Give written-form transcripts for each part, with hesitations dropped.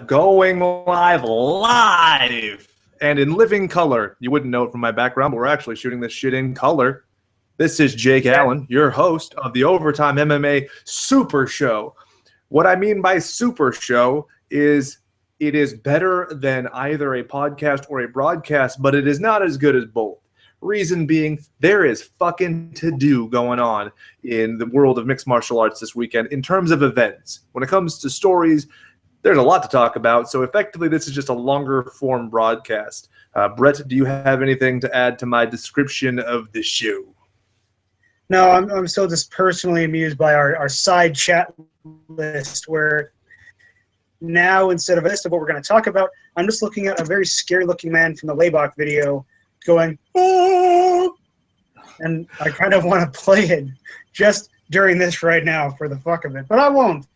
Going live, and in living color. You wouldn't know it from my background, but we're actually shooting this shit in color. This is Jake Allen, your host of the Overtime MMA Super Show. What I mean by Super Show is it is better than either a podcast or a broadcast, but it is not as good as both. Reason being, there is fucking to-do going on in the world of mixed martial arts this weekend in terms of events. When it comes to stories, there's a lot to talk about, so effectively this is just a longer form broadcast. Brett, do you have anything to add to my description of the show? No, I'm still just personally amused by our side chat list where now instead of a list of what we're going to talk about, I'm just looking at a very scary-looking man from the Laybach video going, oh! And I kind of want to play it just during this right now for the fuck of it. But I won't.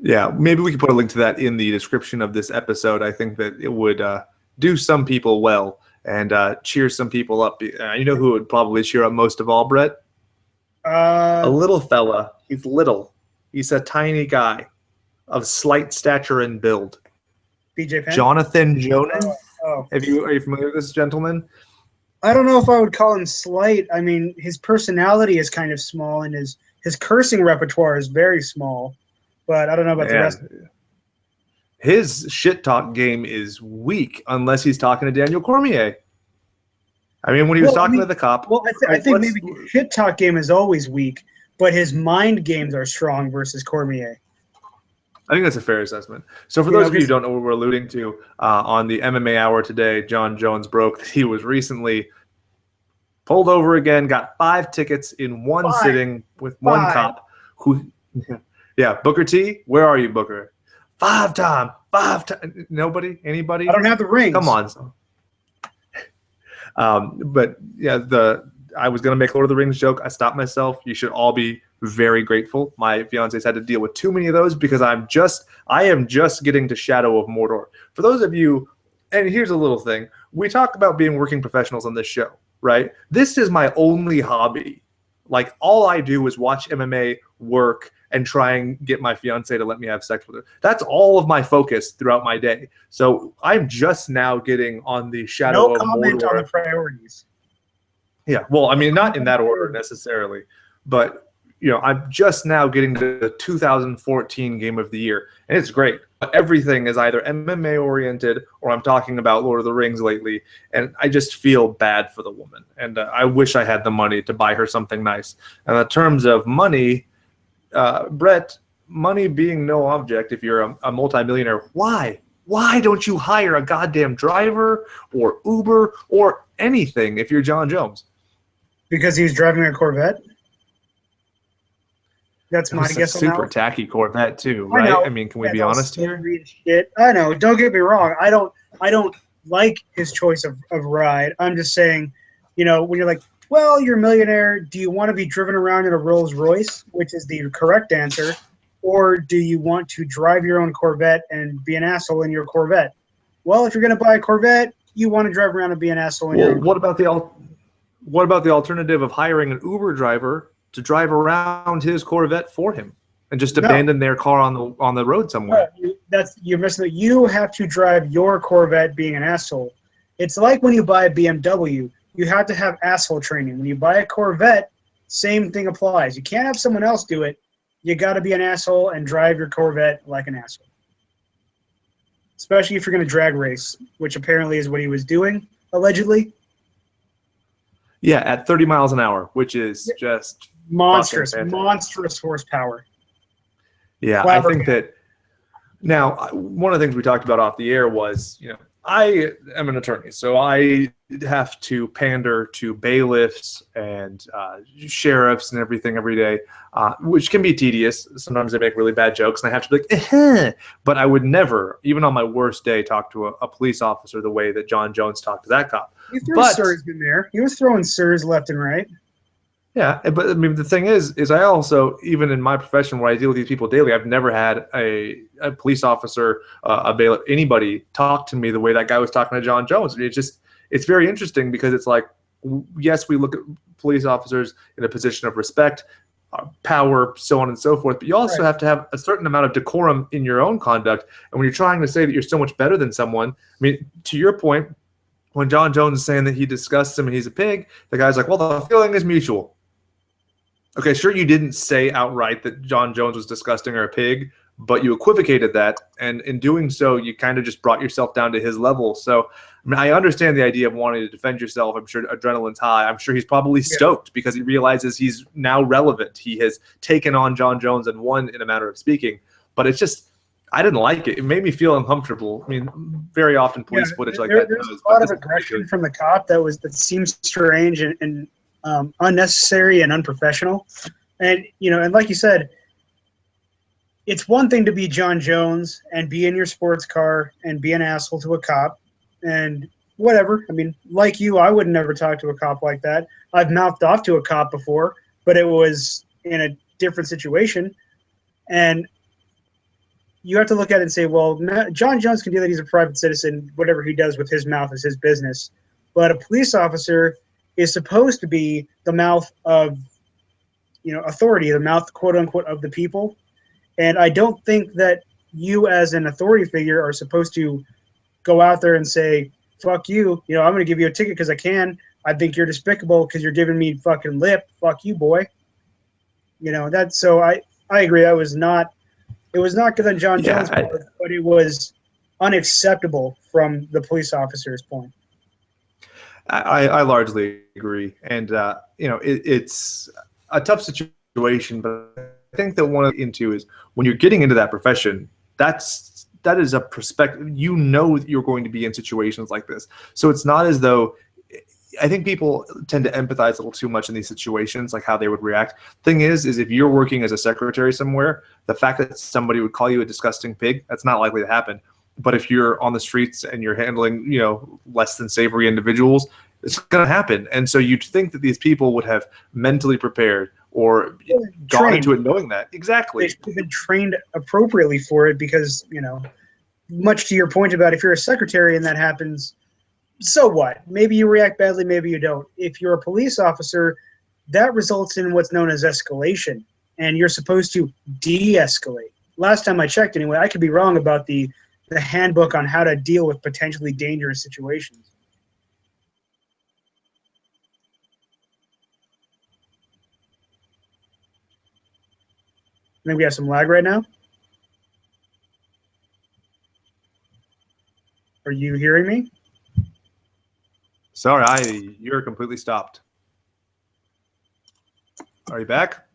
Yeah, maybe we could put a link to that in the description of this episode. I think that it would do some people well and cheer some people up. You know who would probably cheer up most of all, Brett? A little fella. He's little. He's a tiny guy of slight stature and build. BJ Penn? Jonathan Jonas. Oh. Are you familiar with this gentleman? I don't know if I would call him slight. I mean, his personality is kind of small, and his cursing repertoire is very small. But I don't know about the rest. His shit talk game is weak unless he's talking to Daniel Cormier. I mean, when he was talking to the cop. Well, I think maybe his shit talk game is always weak, but his mind games are strong versus Cormier. I think that's a fair assessment. So for those of you who don't know what we're alluding to, on the MMA Hour today, Jon Jones broke that he was recently pulled over again, got 5 tickets in one sitting with one cop who... Yeah, Booker T, where are you, Booker? 5 time. Nobody? Anybody? I don't have the rings. Come on. But yeah, I was gonna make Lord of the Rings joke. I stopped myself. You should all be very grateful. My fiance's had to deal with too many of those because I am just getting to Shadow of Mordor. For those of you, and here's a little thing. We talk about being working professionals on this show, right? This is my only hobby. Like, all I do is watch MMA, work, and try and get my fiance to let me have sex with her. That's all of my focus throughout my day. So I'm just now getting on the Shadow of Mordor. No comment on the priorities. Yeah, well, I mean, not in that order necessarily, but I'm just now getting to the 2014 Game of the Year, and it's great. Everything is either MMA oriented or I'm talking about Lord of the Rings lately, and I just feel bad for the woman, and I wish I had the money to buy her something nice. And in terms of money, Brett, money being no object, if you're a multimillionaire, why don't you hire a goddamn driver or Uber or anything if you're Jon Jones? Because he was driving a Corvette? That's my guess on that. Super tacky Corvette too, right? I mean, can we be honest here? Shit. I know. Don't get me wrong. I don't like his choice of ride. I'm just saying, when you're like, well, you're a millionaire, do you want to be driven around in a Rolls Royce, which is the correct answer, or do you want to drive your own Corvette and be an asshole in your Corvette? Well, if you're going to buy a Corvette, you want to drive around and be an asshole in your own Corvette. What about the alternative of hiring an Uber driver to drive around his Corvette for him and just abandon their car on the road somewhere? You're missing it. You have to drive your Corvette being an asshole. It's like when you buy a BMW, you have to have asshole training. When you buy a Corvette, same thing applies. You can't have someone else do it. You got to be an asshole and drive your Corvette like an asshole. Especially if you're going to drag race, which apparently is what he was doing, allegedly. Yeah, at 30 miles an hour, which is just monstrous horsepower. Yeah, I think that now one of the things we talked about off the air was, I am an attorney, so I have to pander to bailiffs and sheriffs and everything every day, which can be tedious. Sometimes they make really bad jokes, and I have to be like, but I would never, even on my worst day, talk to a police officer the way that Jon Jones talked to that cop. He threw sirs in there. He was throwing sirs left and right. Yeah, but I mean, the thing is I also, even in my profession where I deal with these people daily, I've never had a police officer, a bailiff, anybody talk to me the way that guy was talking to Jon Jones. It's very interesting because it's like, yes, we look at police officers in a position of respect. power, so on and so forth. But you also Right. have to have a certain amount of decorum in your own conduct. And when you're trying to say that you're so much better than someone, I mean, to your point, when Jon Jones is saying that he disgusts him and he's a pig, the guy's like, well, the feeling is mutual. Okay, sure, you didn't say outright that Jon Jones was disgusting or a pig, but you equivocated that, and in doing so, you kind of just brought yourself down to his level. So, I mean, I understand the idea of wanting to defend yourself. I'm sure adrenaline's high. I'm sure he's probably stoked because he realizes he's now relevant. He has taken on Jon Jones and won in a matter of speaking. But it's just, I didn't like it. It made me feel uncomfortable. I mean, very often police footage like that. There's a lot of aggression from the cop that seems strange and unnecessary and unprofessional. And, and like you said, it's one thing to be Jon Jones and be in your sports car and be an asshole to a cop and whatever. I mean, like you, I would never talk to a cop like that. I've mouthed off to a cop before, but it was in a different situation. And you have to look at it and say, well, Jon Jones can do that. He's a private citizen. Whatever he does with his mouth is his business. But a police officer is supposed to be the mouth of, authority, the mouth, quote unquote, of the people. And I don't think that you as an authority figure are supposed to go out there and say, fuck you, I'm going to give you a ticket because I can. I think you're despicable because you're giving me fucking lip. Fuck you, boy. So I agree. It was not good on Jon Jones' part, but it was unacceptable from the police officer's point. I largely agree. And, it's a tough situation, but I think that one into is when you're getting into that profession, that is a perspective. You're going to be in situations like this. So it's not as though I think people tend to empathize a little too much in these situations, like how they would react. Thing is if you're working as a secretary somewhere, the fact that somebody would call you a disgusting pig, that's not likely to happen. But if you're on the streets and you're handling, less than savory individuals, it's going to happen. And so you'd think that these people would have mentally prepared or gone into it knowing that. Exactly. They've been trained appropriately for it because, much to your point about if you're a secretary and that happens, so what? Maybe you react badly, maybe you don't. If you're a police officer, that results in what's known as escalation, and you're supposed to de-escalate. Last time I checked anyway, I could be wrong about the handbook on how to deal with potentially dangerous situations. I think we have some lag right now. Are you hearing me? Sorry, you're completely stopped. Are you back?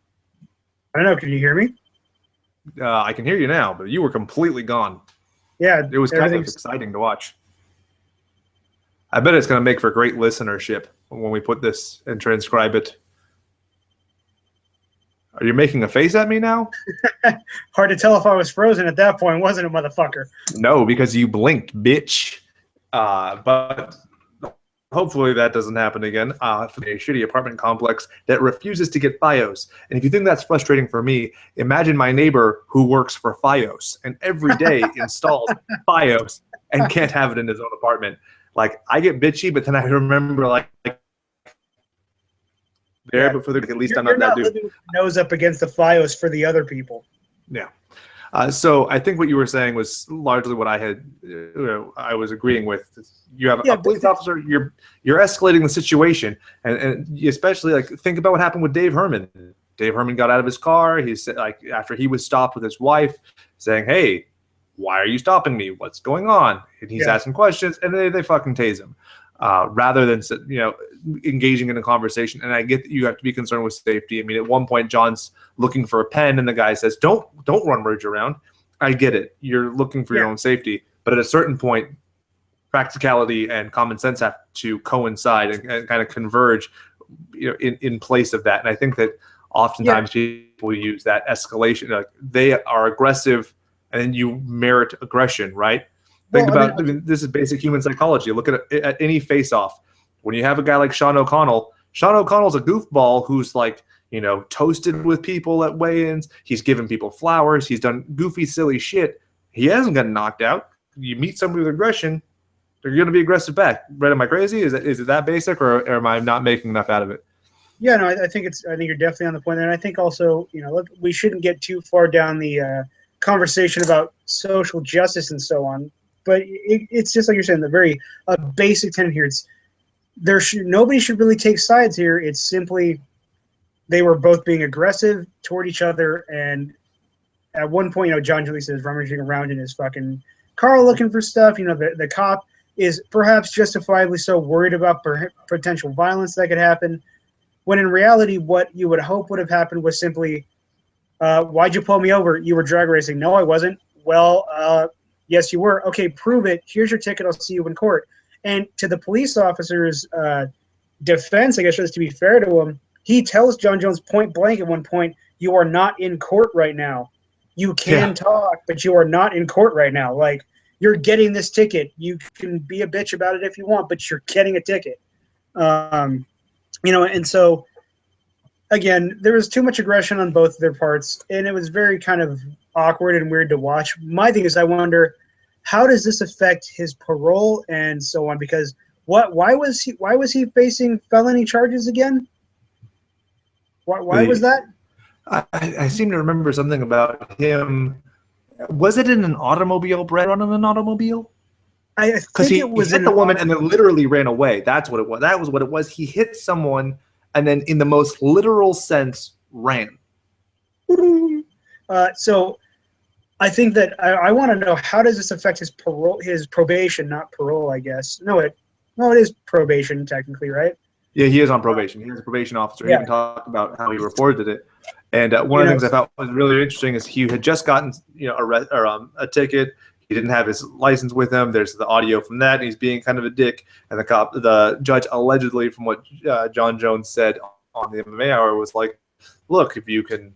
I don't know. Can you hear me? I can hear you now, but you were completely gone. Yeah. It was kind of exciting to watch. I bet it's going to make for great listenership when we put this and transcribe it. Are you making a face at me now? Hard to tell if I was frozen at that point, wasn't it, motherfucker? No, because you blinked, bitch. But hopefully that doesn't happen again. For a shitty apartment complex that refuses to get FiOS. And if you think that's frustrating for me, imagine my neighbor who works for FiOS and every day installs FiOS and can't have it in his own apartment. Like, I get bitchy, but then I remember, but for at least I'm not that dude. Living with your nose up against the FiOS for the other people. Yeah. So I think what you were saying was largely what I was agreeing with. You have a police officer, you're escalating the situation, and you especially think about what happened with Dave Herman. Dave Herman got out of his car. He said, after he was stopped with his wife, saying, "Hey, why are you stopping me? What's going on?" And he's asking questions, and they fucking tase him. Rather than engaging in a conversation. And I get that you have to be concerned with safety. I mean, at one point, John's looking for a pen, and the guy says, "Don't run Ridge around." I get it. You're looking for your own safety, but at a certain point, practicality and common sense have to coincide and kind of converge, in place of that. And I think that oftentimes people use that escalation. They are aggressive, and then you merit aggression, right? Think about this is basic human psychology. Look at any face-off. When you have a guy like Sean O'Connell's a goofball who's toasted with people at weigh-ins. He's given people flowers. He's done goofy, silly shit. He hasn't gotten knocked out. You meet somebody with aggression, they're going to be aggressive back. Right? Am I crazy? Is it that basic, or am I not making enough out of it? Yeah, no, I think you're definitely on the point there. And I think also, look, we shouldn't get too far down the conversation about social justice and so on. But it's just like you're saying, the very basic tenet here. Nobody should really take sides here. It's simply they were both being aggressive toward each other, and at one point, Jon Jones is rummaging around in his fucking car looking for stuff. The cop is perhaps justifiably so worried about potential violence that could happen, when in reality, what you would hope would have happened was simply, why'd you pull me over? You were drag racing. No, I wasn't. Well, yes, you were. Okay, prove it. Here's your ticket. I'll see you in court. And to the police officer's defense, I guess just to be fair to him, he tells Jon Jones point blank at one point, you are not in court right now. You can talk, but you are not in court right now. Like, you're getting this ticket. You can be a bitch about it if you want, but you're getting a ticket. And so, again, there was too much aggression on both their parts, and it was very kind of awkward and weird to watch. My thing is, I wonder, how does this affect his parole and so on? Because why was he facing felony charges again? Why was that? I seem to remember something about him. Was it in an automobile? Brett running an automobile? I think it was he hit the woman and then literally ran away. That's what it was. That was what it was. He hit someone and then, in the most literal sense, ran. So, I think that I want to know, how does this affect his probation, not parole? I guess it is probation technically, right? Yeah, he is on probation. He was a probation officer. He even talked about how he reported it. And one of the things I thought was really interesting is he had just gotten a ticket. He didn't have his license with him. There's the audio from that. And he's being kind of a dick. And the judge allegedly, from what Jon Jones said on the MMA Hour, was like, "Look, if you can,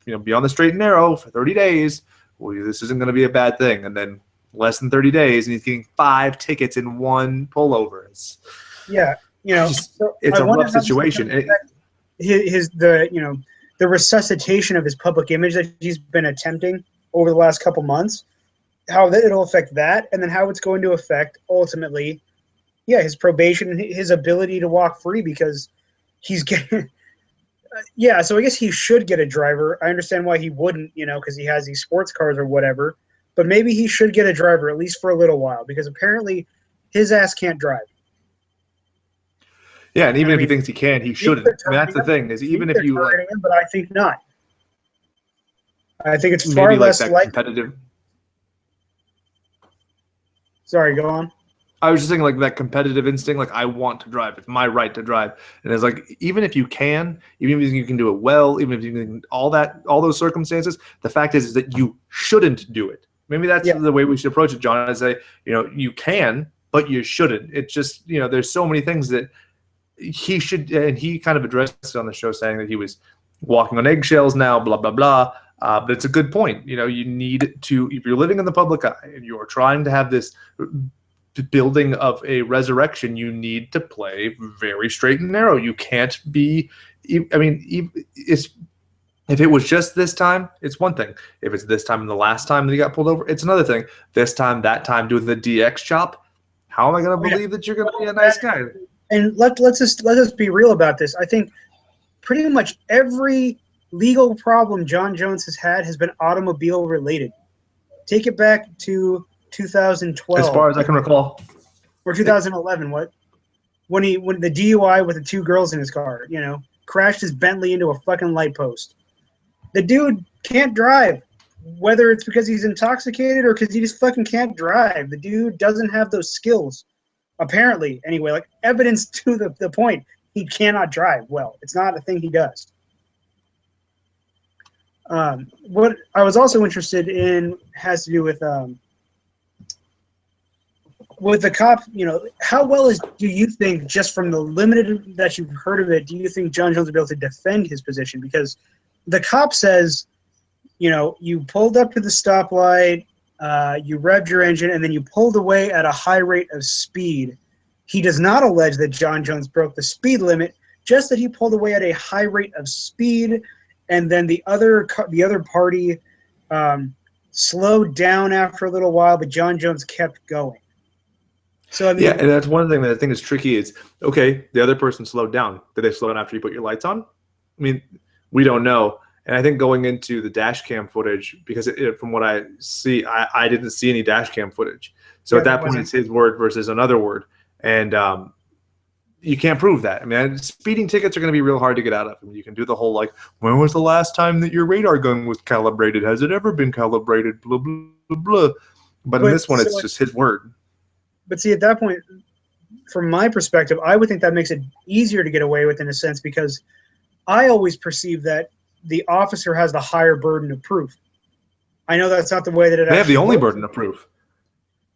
be on the straight and narrow for 30 days, well, this isn't going to be a bad thing." And then less than 30 days, and he's getting 5 tickets in one pullover. It's a rough situation. The resuscitation of his public image that he's been attempting over the last couple months, how it'll affect that, and then how it's going to affect ultimately, his probation, his ability to walk free, because he's getting. So I guess he should get a driver. I understand why he wouldn't, because he has these sports cars or whatever. But maybe he should get a driver, at least for a little while, because apparently his ass can't drive. Yeah, and even if he thinks he can, he shouldn't. That's the thing, is even if you but I think not. I think it's far less like competitive. Sorry, go on. I was just saying, like, that competitive instinct, like, I want to drive. It's my right to drive. And it's like, even if you can do it well, even if you can, all those circumstances, the fact is that you shouldn't do it. Maybe that's the way we should approach it, John, is say, you can, but you shouldn't. It's just, there's so many things that he should, and he kind of addressed it on the show, saying that he was walking on eggshells now, blah, blah, blah. But it's a good point. You need to, if you're living in the public eye and you're trying to have this building of a resurrection, you need to play very straight and narrow. You can't be, if it was just this time, it's one thing. If it's this time and the last time that he got pulled over, it's another thing. This time, that time, doing the DX chop, how am I going to believe that you're going to be a nice guy? And let's just be real about this. I think pretty much every legal problem Jon Jones has been automobile related. Take it back to 2012. As far as I can recall. Or 2011, when the DUI with the 2 girls in his car, crashed his Bentley into a fucking light post. The dude can't drive, whether it's because he's intoxicated or because he just fucking can't drive. The dude doesn't have those skills, apparently, anyway. Like, evidence to the point, he cannot drive well. It's not a thing he does. What I was also interested in has to do with the cop. How well do you think, just from the limited that you've heard of it, do you think Jon Jones will be able to defend his position? Because the cop says, you pulled up to the stoplight, you revved your engine, and then you pulled away at a high rate of speed. He does not allege that Jon Jones broke the speed limit, just that he pulled away at a high rate of speed, and then the other party slowed down after a little while, but Jon Jones kept going. So I mean, yeah, and that's one thing that I think is tricky is, okay, the other person slowed down. Did they slow down after you put your lights on? I mean, we don't know. And I think going into the dash cam footage, because from what I see, I didn't see any dash cam footage. So at that point, it's his word versus another word. And you can't prove that. I mean, speeding tickets are going to be real hard to get out of. I mean, you can do the whole, like, when was the last time that your radar gun was calibrated? Has it ever been calibrated? Blah, blah, blah, blah. But in this one, it's just his word. But see, at that point, from my perspective, I would think that makes it easier to get away with in a sense, because I always perceive that the officer has the higher burden of proof. I know that's not the way that it. They have the only burden of proof.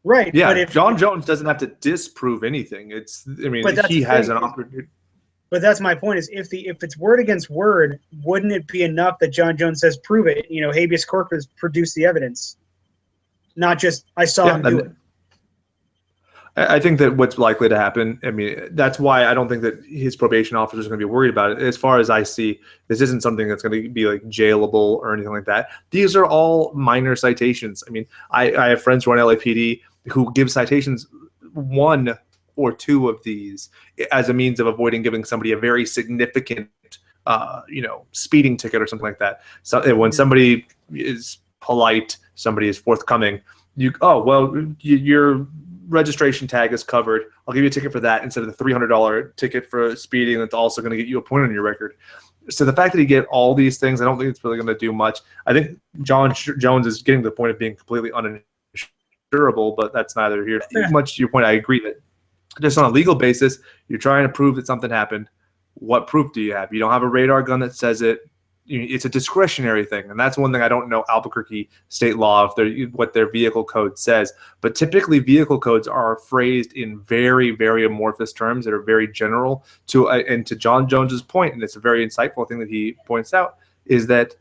Right. Yeah. But if Jon Jones doesn't have to disprove anything. He has an opportunity. But that's my point: is if it's word against word, wouldn't it be enough that Jon Jones says prove it? You know, habeas corpus, produce the evidence, not just I saw him do it. I think that what's likely to happen, I mean, that's why I don't think that his probation officer is going to be worried about it. As far as I see, this isn't something that's going to be like jailable or anything like that. These are all minor citations. I mean, I have friends who are on LAPD who give citations, 1 or 2 of these, as a means of avoiding giving somebody a very significant, speeding ticket or something like that. So when somebody is polite, somebody is forthcoming, your registration tag is covered. I'll give you a ticket for that instead of the $300 ticket for speeding that's also going to get you a point on your record. So the fact that he get all these things, I don't think it's really going to do much. I think Jon Jones is getting to the point of being completely uninsurable, but that's neither here. Much to your point, I agree that just on a legal basis, you're trying to prove that something happened. What proof do you have? You don't have a radar gun that says it. It's a discretionary thing, and that's one thing I don't know Albuquerque state law what their vehicle code says. But typically, vehicle codes are phrased in very, very amorphous terms that are very general. And to Jon Jones's point, and it's a very insightful thing that he points out, is that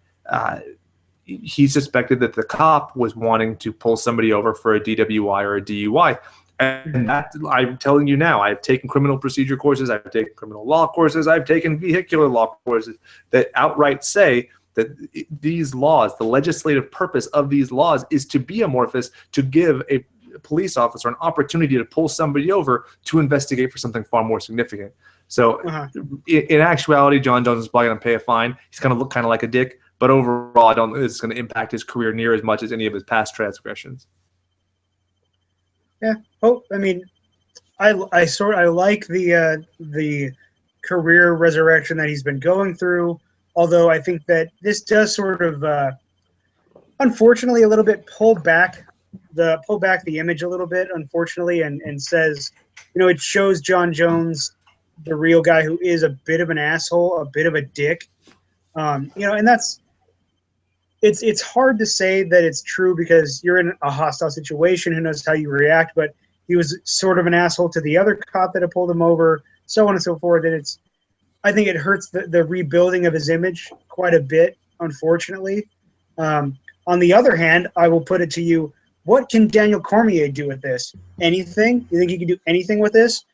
he suspected that the cop was wanting to pull somebody over for a DWI or a DUI. And that, I'm telling you now, I've taken criminal procedure courses, I've taken criminal law courses, I've taken vehicular law courses that outright say that these laws, the legislative purpose of these laws is to be amorphous, to give a police officer an opportunity to pull somebody over to investigate for something far more significant. So in actuality, Jon Jones is probably going to pay a fine. He's going to look kind of like a dick, but overall, I don't think it's going to impact his career near as much as any of his past transgressions. Yeah. Oh, I mean, I like the career resurrection that he's been going through. Although I think that this does sort of, unfortunately, a little bit pull back the image a little bit, unfortunately, and says, it shows Jon Jones, the real guy, who is a bit of an asshole, a bit of a dick, and that's. It's hard to say that it's true because you're in a hostile situation. Who knows how you react? But he was sort of an asshole to the other cop that had pulled him over, so on and so forth. And I think it hurts the rebuilding of his image quite a bit, unfortunately. On the other hand, I will put it to you: what can Daniel Cormier do with this? Anything? You think he can do anything with this?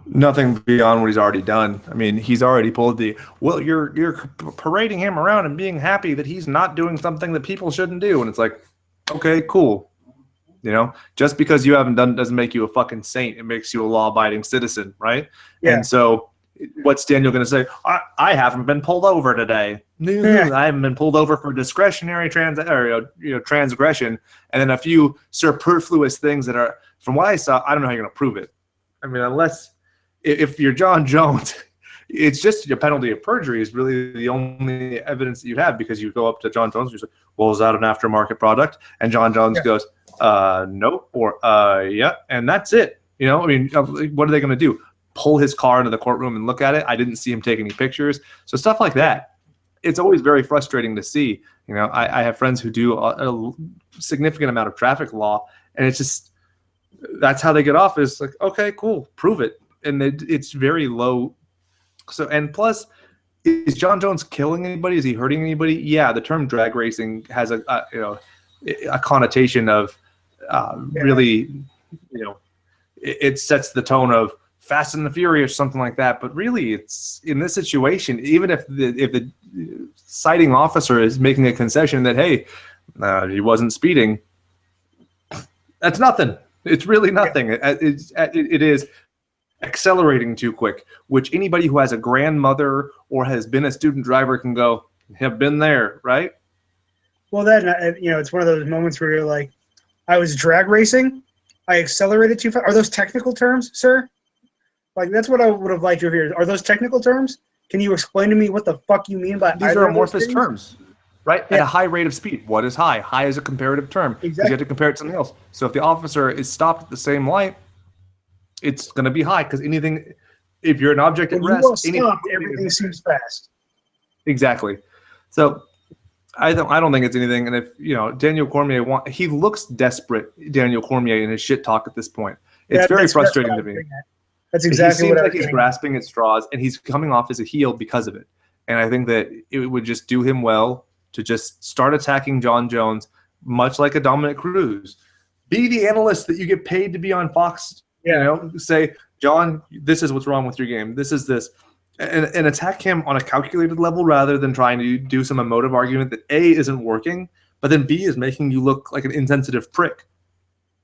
Nothing beyond what he's already done. I mean, he's already pulled you're parading him around and being happy that he's not doing something that people shouldn't do. And it's like, okay, cool. Just because you haven't done it doesn't make you a fucking saint. It makes you a law-abiding citizen, right? Yeah. And so what's Daniel going to say? I haven't been pulled over today. No, I haven't been pulled over for discretionary transgression. And then a few superfluous things that are, from what I saw, I don't know how you're going to prove it. I mean, if you're Jon Jones, it's just your penalty of perjury is really the only evidence that you have, because you go up to Jon Jones and you say, well, is that an aftermarket product? And Jon Jones goes, no, or yeah, and that's it. I mean, what are they going to do? Pull his car into the courtroom and look at it? I didn't see him take any pictures. So stuff like that. It's always very frustrating to see. I have friends who do a significant amount of traffic law, and it's just, that's how they get off, is like, okay, cool, prove it. And it's very low. So, and plus, is Jon Jones killing anybody? Is he hurting anybody? Yeah, the term drag racing has a connotation of really, it sets the tone of Fast and the Furious, something like that. But really, it's in this situation, even if the citing officer is making a concession that, hey, he wasn't speeding, that's nothing. It's really nothing. It is accelerating too quick, which anybody who has a grandmother or has been a student driver can go, have been there, right? Well, then, it's one of those moments where you're like, I was drag racing, I accelerated too fast. Are those technical terms, sir? Like, that's what I would have liked to hear. Are those technical terms? Can you explain to me what the fuck you mean by these are amorphous terms, right? Yeah. At a high rate of speed. What is high? High is a comparative term. Because you have to compare it to something else. So if the officer is stopped at the same light, it's going to be high, because anything, if you're an object at rest, everything seems fast. Exactly. So I don't think it's anything. And if Daniel Cormier he looks desperate, Daniel Cormier, in his shit talk at this point. It's very frustrating to me. That's exactly what I seems like he's grasping at straws, and he's coming off as a heel because of it. And I think that it would just do him well to just start attacking Jon Jones, much like a Dominic Cruz. Be the analyst that you get paid to be on Fox. Say, John, this is what's wrong with your game. This is this. And attack him on a calculated level rather than trying to do some emotive argument that A, isn't working, but then B, is making you look like an insensitive prick.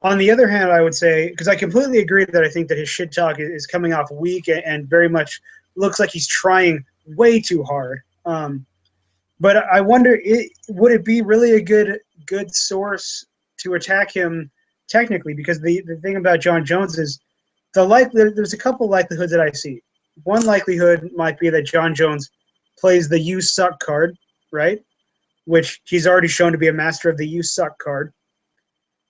On the other hand, I would say, because I completely agree that I think that his shit talk is coming off weak and very much looks like he's trying way too hard. But I wonder, would it be really a good source to attack him technically? Because the thing about Jon Jones is there's a couple likelihoods that I see. One likelihood might be that Jon Jones plays the "you suck" card, right? Which he's already shown to be a master of the "you suck" card.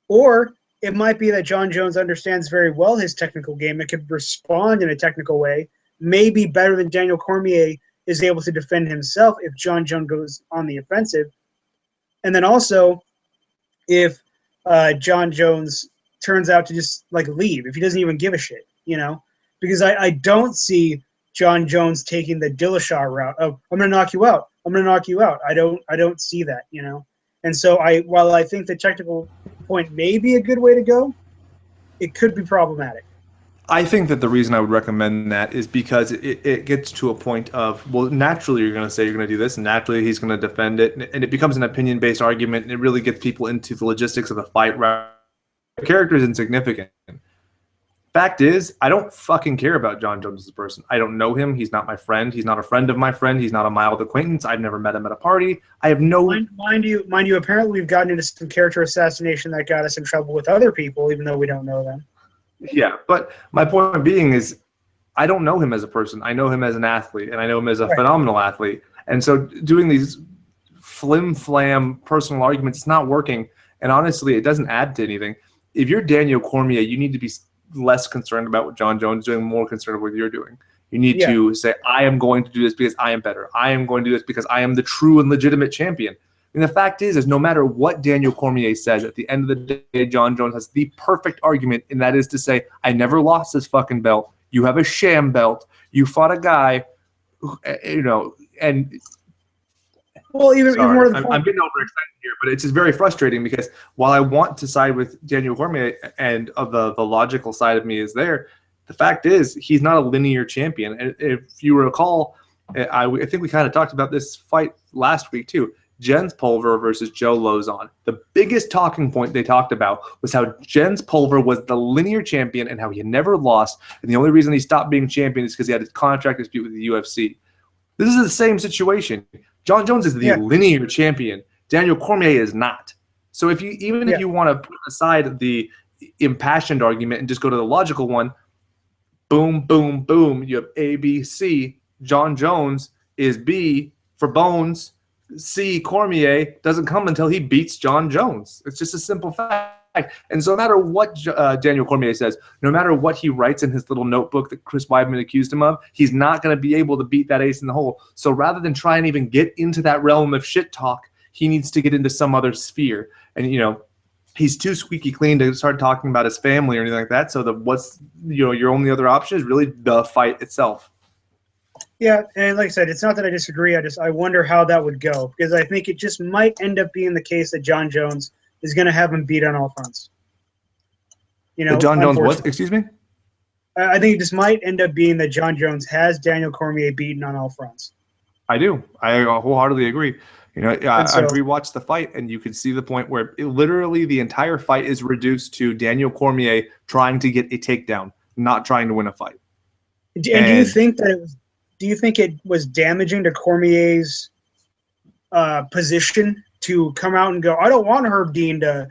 Or it might be that Jon Jones understands very well his technical game and could respond in a technical way, maybe better than Daniel Cormier is able to defend himself if Jon Jones goes on the offensive. And then also, if Jon Jones turns out to just leave, if he doesn't even give a shit, because I don't see Jon Jones taking the Dillashaw route of I'm going to knock you out. I'm going to knock you out. I don't see that, And so while I think the technical point may be a good way to go, it could be problematic. I think that the reason I would recommend that is because it gets to a point of, well, naturally you're going to say you're going to do this, and naturally he's going to defend it, and it becomes an opinion-based argument, and it really gets people into the logistics of the fight. The character is insignificant. Fact is, I don't fucking care about Jon Jones as a person. I don't know him. He's not my friend. He's not a friend of my friend. He's not a mild acquaintance. I've never met him at a party. I have no... Mind you, apparently we've gotten into some character assassination that got us in trouble with other people, even though we don't know them. Yeah, but my point being is I don't know him as a person. I know him as an athlete, and I know him as a phenomenal athlete. And so doing these flim-flam personal arguments, it's not working. And honestly, it doesn't add to anything. If you're Daniel Cormier, you need to be less concerned about what Jon Jones is doing, more concerned with what you're doing. You need to say, I am going to do this because I am better. I am going to do this because I am the true and legitimate champion. And the fact is no matter what Daniel Cormier says, at the end of the day, Jon Jones has the perfect argument, and that is to say, I never lost this fucking belt. You have a sham belt. You fought a guy, and... Well, even more than I'm getting overexcited here, but it's just very frustrating because while I want to side with Daniel Cormier and of the logical side of me is there, the fact is he's not a linear champion. And if you recall, I think we kind of talked about this fight last week too. Jens Pulver versus Joe Lozon. The biggest talking point they talked about was how Jens Pulver was the linear champion and how he had never lost. And the only reason he stopped being champion is because he had a contract dispute with the UFC. This is the same situation. Jon Jones is the linear champion. Daniel Cormier is not. So if you want to put aside the impassioned argument and just go to the logical one, boom, boom, boom. You have A, B, C. Jon Jones is B for Bones. C, Cormier doesn't come until he beats Jon Jones. It's just a simple fact. And so no matter what Daniel Cormier says, no matter what he writes in his little notebook that Chris Weidman accused him of, he's not going to be able to beat that ace in the hole. So rather than try and even get into that realm of shit talk, he needs to get into some other sphere. And, he's too squeaky clean to start talking about his family or anything like that. So your only other option is really the fight itself. Yeah, and like I said, it's not that I disagree. I wonder how that would go, because I think it just might end up being the case that Jon Jones is going to have him beat on all fronts. Jon Jones what? Excuse me? I think it just might end up being that Jon Jones has Daniel Cormier beaten on all fronts. I do. I wholeheartedly agree. You know, And I so, rewatched the fight, and you could see the point where literally the entire fight is reduced to Daniel Cormier trying to get a takedown, not trying to win a fight. and do you think that it was? Do you think it was damaging to Cormier's position to come out and go, I don't want Herb Dean to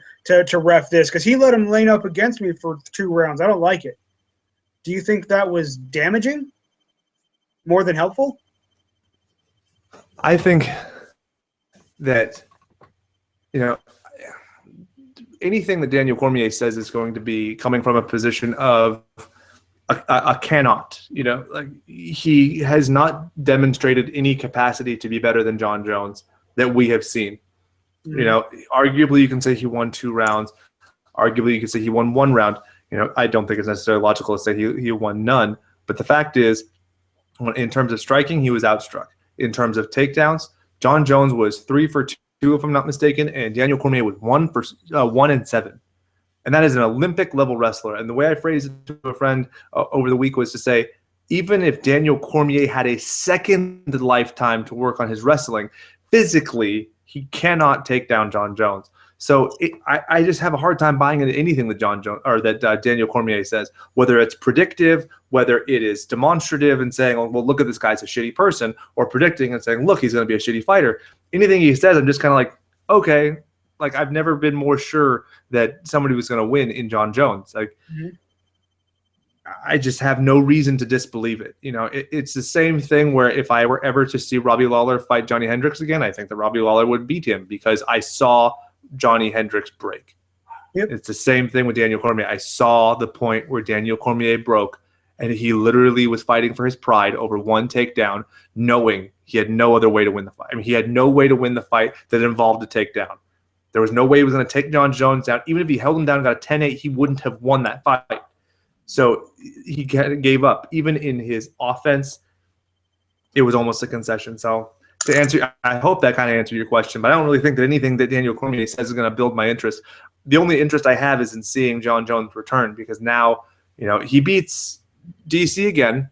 ref this because he let him lane up against me for 2 rounds. I don't like it. Do you think that was damaging more than helpful? I think that, you know, anything that Daniel Cormier says is going to be coming from a position of a cannot. You know, like, he has not demonstrated any capacity to be better than Jon Jones that we have seen. You know, arguably you can say he won 2 rounds. Arguably you can say he won 1 round. You know, I don't think it's necessarily logical to say he won none. But the fact is, in terms of striking, he was outstruck. In terms of takedowns, Jon Jones was 3 for 2, if I'm not mistaken, and Daniel Cormier was 1 for 1 and 7. And that is an Olympic level wrestler. And the way I phrased it to a friend over the week was to say, even if Daniel Cormier had a second lifetime to work on his wrestling, physically, he cannot take down Jon Jones. So I just have a hard time buying into anything that Jon Jones or that Daniel Cormier says, whether it's predictive, whether it is demonstrative and saying, oh, well, look at this guy's a shitty person, or predicting and saying, look, he's going to be a shitty fighter. Anything he says, I'm just kind of like, okay, like, I've never been more sure that somebody was going to win in Jon Jones. Like, I just have no reason to disbelieve it. You know, it's the same thing where if I were ever to see Robbie Lawler fight Johnny Hendricks again, I think that Robbie Lawler would beat him because I saw Johnny Hendricks break. Yep. It's the same thing with Daniel Cormier. I saw the point where Daniel Cormier broke, and he literally was fighting for his pride over 1 takedown, knowing he had no other way to win the fight. I mean, he had no way to win the fight that involved a takedown. There was no way he was going to take Jon Jones down. Even if he held him down and got a 10-8, he wouldn't have won that fight. So he gave up. Even in his offense, it was almost a concession. So to answer, I hope that kind of answered your question, but I don't really think that anything that Daniel Cormier says is going to build my interest. The only interest I have is in seeing Jon Jones return, because now, you know, he beats DC again.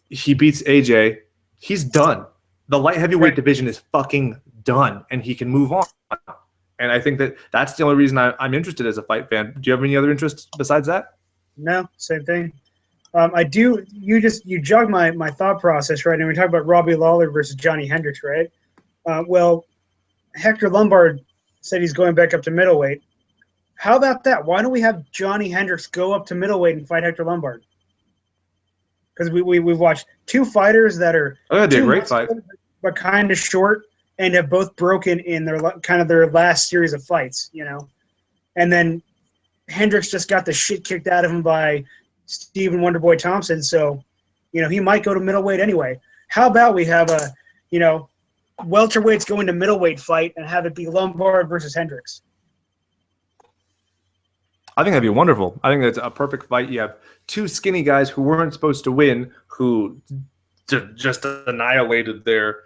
He beats AJ. He's done. The light heavyweight division is fucking done, and he can move on. And I think that that's the only reason I'm interested as a fight fan. Do you have any other interests besides that? No, same thing. I do. You jogged my thought process, right? And we talk about Robbie Lawler versus Johnny Hendricks, right? Well, Hector Lombard said he's going back up to middleweight. How about that? Why don't we have Johnny Hendricks go up to middleweight and fight Hector Lombard? Because we've watched 2 fighters that are that'd be a great fight, but kind of short, and have both broken in their last series of fights, you know. And then Hendricks just got the shit kicked out of him by Stephen Wonderboy Thompson, so, you know, he might go to middleweight anyway. How about we have a, you know, welterweights go into middleweight fight and have it be Lombard versus Hendricks? I think that'd be wonderful. I think that's a perfect fight. You have 2 skinny guys who weren't supposed to win, who just annihilated their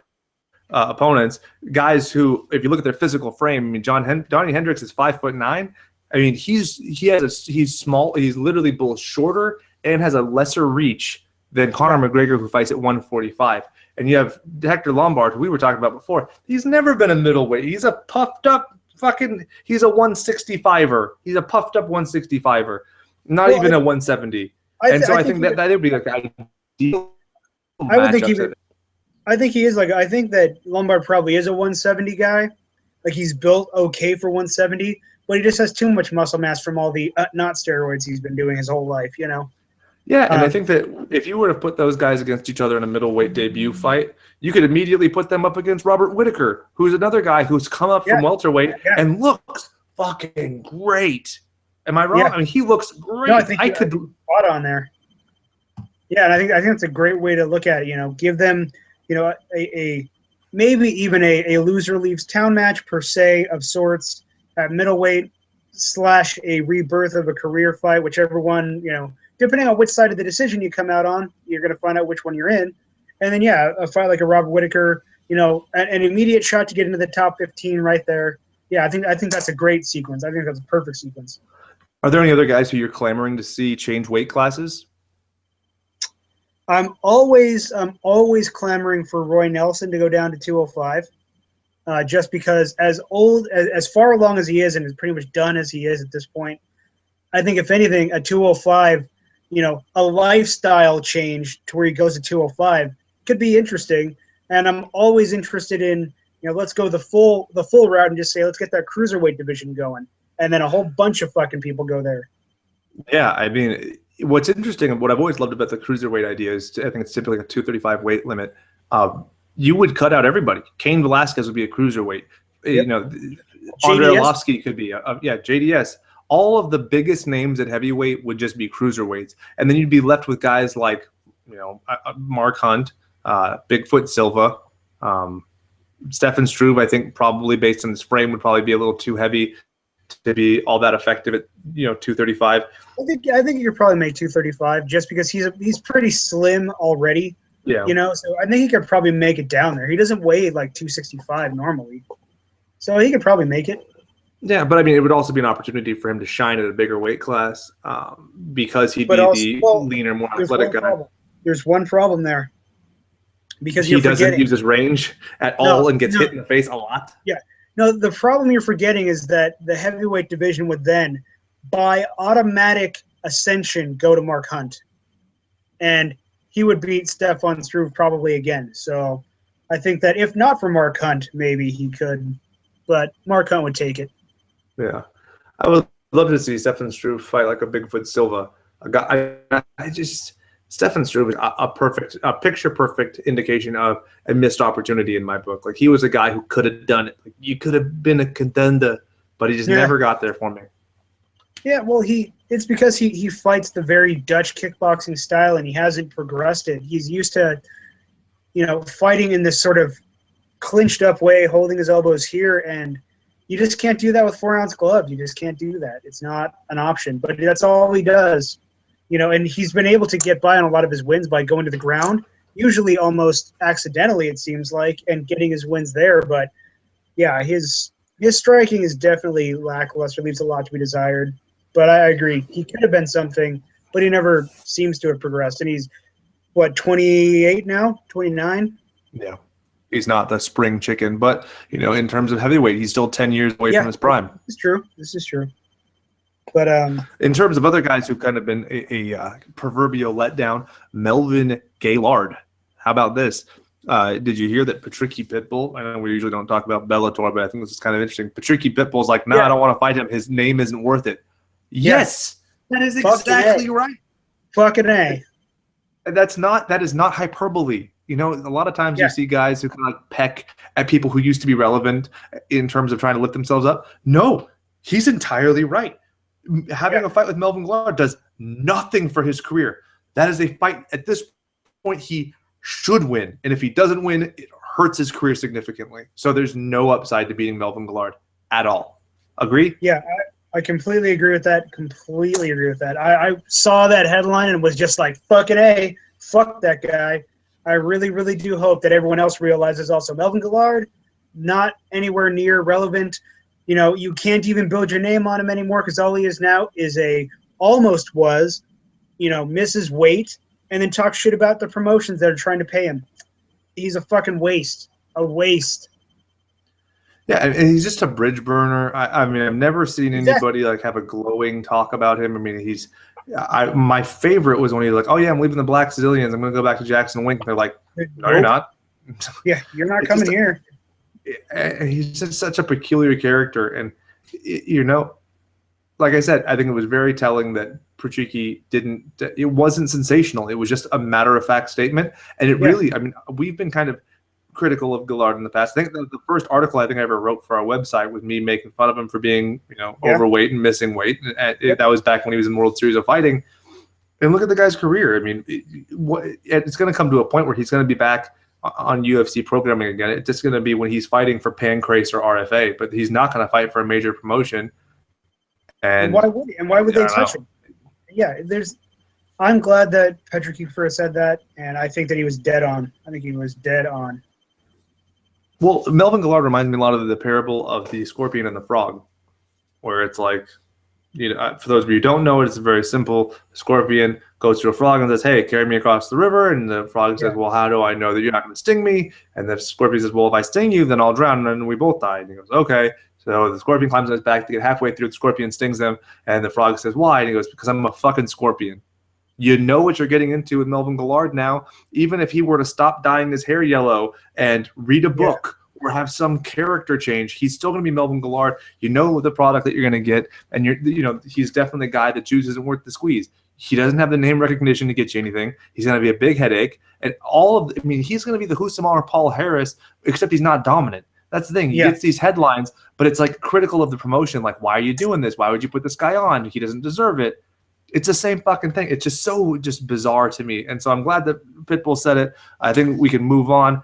opponents. Guys who, if you look at their physical frame, I mean, Johnny Hendricks is 5'9". I mean, he's small. He's literally both shorter and has a lesser reach than Conor McGregor, who fights at 145. And you have Hector Lombard, who we were talking about before. He's never been a middleweight. He's a puffed up he's a 165er. He's a puffed up 165er, not even a 170. I think that would be like ideal. I think he is like, I think that Lombard probably is a 170 guy. Like, he's built okay for 170, but he just has too much muscle mass from all the not steroids he's been doing his whole life, you know? Yeah, and I think that if you were to put those guys against each other in a middleweight debut fight, you could immediately put them up against Robert Whittaker, who's another guy who's come up from welterweight and looks fucking great. Am I wrong? Yeah. I mean, he looks great. No, I think I could spot on there. Yeah, and I think that's a great way to look at it. You know, give them, you know, a maybe even a loser leaves town match per se of sorts at middleweight / a rebirth of a career fight, whichever one, you know, depending on which side of the decision you come out on, you're going to find out which one you're in. And then, yeah, a fight like a Robert Whittaker, you know, an immediate shot to get into the top 15 right there. Yeah, I think that's a great sequence. I think that's a perfect sequence. Are there any other guys who you're clamoring to see change weight classes? I'm always clamoring for Roy Nelson to go down to 205. just because as far along as he is and as pretty much done as he is at this point, I think if anything, a 205, a lifestyle change to where he goes to 205 could be interesting. And I'm always interested in, let's go the full route and just say, let's get that cruiserweight division going. And then a whole bunch of fucking people go there. Yeah, I mean, what's interesting and what I've always loved about the cruiserweight idea is I think it's typically a 235 weight limit. You would cut out everybody. Cain Velasquez would be a cruiserweight. Yep. Andre Arlovsky could be JDS. All of the biggest names at heavyweight would just be cruiserweights, and then you'd be left with guys like Mark Hunt, Bigfoot Silva, Stefan Struve. I think probably based on his frame would probably be a little too heavy to be all that effective at 235. I think you could probably make 235 just because he's pretty slim already. Yeah. So I think he could probably make it down there. He doesn't weigh like 265 normally, so he could probably make it. Yeah, but I mean, it would also be an opportunity for him to shine at a bigger weight class because he'd be the leaner, more athletic guy. There's one problem there because he doesn't use his range at all and gets hit in the face a lot. Yeah. No, the problem you're forgetting is that the heavyweight division would then, by automatic ascension, go to Mark Hunt, and he would beat Stefan Struve probably again. So I think that if not for Mark Hunt, maybe he could, but Mark Hunt would take it. Yeah, I would love to see Stefan Struve fight like a Bigfoot Silva. Stefan Struve is a picture-perfect indication of a missed opportunity in my book. Like, he was a guy who could have done it. Like, you could have been a contender, but he just never got there for me. Yeah, well, it's because he fights the very Dutch kickboxing style, and he hasn't progressed it. He's used to, fighting in this sort of clinched up way, holding his elbows here, and you just can't do that with 4-ounce gloves. You just can't do that. It's not an option. But that's all he does. And he's been able to get by on a lot of his wins by going to the ground, usually almost accidentally, it seems like, and getting his wins there. But, yeah, his striking is definitely lackluster, leaves a lot to be desired. But I agree. He could have been something, but he never seems to have progressed. And he's, 28 now? 29? Yeah. He's not the spring chicken. But, in terms of heavyweight, he's still 10 years away from his prime. This is true. But in terms of other guys who've kind of been a proverbial letdown, Melvin Guillard. How about this? Did you hear that Patricky Pitbull? I know we usually don't talk about Bellator, but I think this is kind of interesting. Patricky Pitbull's like, I don't want to fight him. His name isn't worth it. Yes, that is exactly right. Fucking A. That is not hyperbole. A lot of times you see guys who kind of peck at people who used to be relevant in terms of trying to lift themselves up. No, he's entirely right. Having a fight with Melvin Guillard does nothing for his career. That is a fight at this point he should win. And if he doesn't win, it hurts his career significantly. So there's no upside to beating Melvin Guillard at all. Agree? Yeah, I completely agree with that. I saw that headline and was just like, fucking A, fuck that guy. I really, really do hope that everyone else realizes also Melvin Guillard, not anywhere near relevant. You can't even build your name on him anymore because all he is now is misses weight and then talks shit about the promotions that are trying to pay him. He's a fucking waste. A waste. Yeah, and he's just a bridge burner. I mean, I've never seen anybody like have a glowing talk about him. I mean, my favorite was when he was like, "Oh yeah, I'm leaving the Black Zillions. I'm going to go back to Jackson Wink." They're like, "No, you're not." Yeah, you're not coming here. He's just such a peculiar character, and like I said, I think it was very telling that Patricky it wasn't sensational. It was just a matter-of-fact statement, and it really, I mean, we've been kind of critical of Guillard in the past. I think the first article I ever wrote for our website was me making fun of him for being, overweight and missing weight. That was back when he was in World Series of Fighting. And look at the guy's career. I mean, it's going to come to a point where he's going to be back on UFC programming again. It's just going to be when he's fighting for Pancrase or RFA, but he's not going to fight for a major promotion. And why would he? And why would they touch him? Yeah, I'm glad that Patricky first said that, and I think that he was dead on. Well, Melvin Guillard reminds me a lot of the parable of the scorpion and the frog, where it's like For those of you who don't know it, it's very simple. The scorpion goes to a frog and says, "Hey, carry me across the river." And the frog says, "Well, how do I know that you're not going to sting me?" And the scorpion says, "Well, if I sting you, then I'll drown and we both die." And he goes, "Okay." So the scorpion climbs on his back to get halfway through. The scorpion stings him, and the frog says, "Why?" And he goes, "Because I'm a fucking scorpion." You know what you're getting into with Melvin Guillard now. Even if he were to stop dyeing his hair yellow and read a book or have some character change, he's still going to be Melvin Guillard. You know the product that you're going to get, and he's definitely a guy that juice isn't worth the squeeze. He doesn't have the name recognition to get you anything. He's going to be a big headache, and he's going to be the Husam or Paul Harris, except he's not dominant. That's the thing. He gets these headlines, but it's like critical of the promotion. Like, why are you doing this? Why would you put this guy on? He doesn't deserve it. It's the same fucking thing. It's just so bizarre to me. And so I'm glad that Pitbull said it. I think we can move on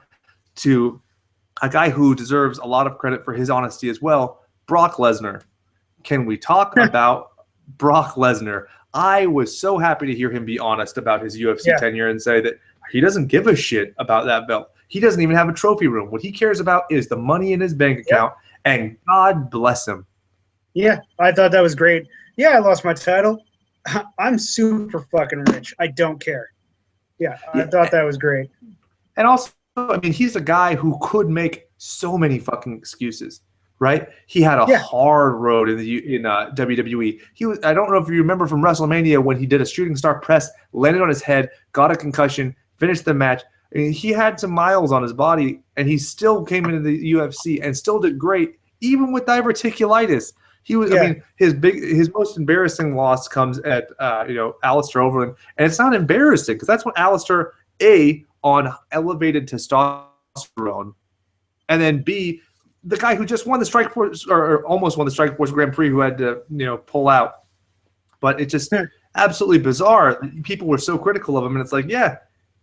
to a guy who deserves a lot of credit for his honesty as well, Brock Lesnar. Can we talk about Brock Lesnar? I was so happy to hear him be honest about his UFC tenure and say that he doesn't give a shit about that belt. He doesn't even have a trophy room. What he cares about is the money in his bank account, and God bless him. Yeah, I thought that was great. Yeah, I lost my title. I'm super fucking rich. I don't care. Yeah, I thought that was great. And also, he's a guy who could make so many fucking excuses, right? He had a hard road in WWE. I don't know if you remember from WrestleMania when he did a shooting star press, landed on his head, got a concussion, finished the match. He had some miles on his body, and he still came into the UFC and still did great, even with diverticulitis. He was, his most embarrassing loss comes at, Alistair Overeem. And it's not embarrassing because that's when Alistair, A, on elevated testosterone, and then B, the guy who just won the Strikeforce, or almost won the Strikeforce Grand Prix, who had to, pull out. But it's just absolutely bizarre. People were so critical of him. And it's like,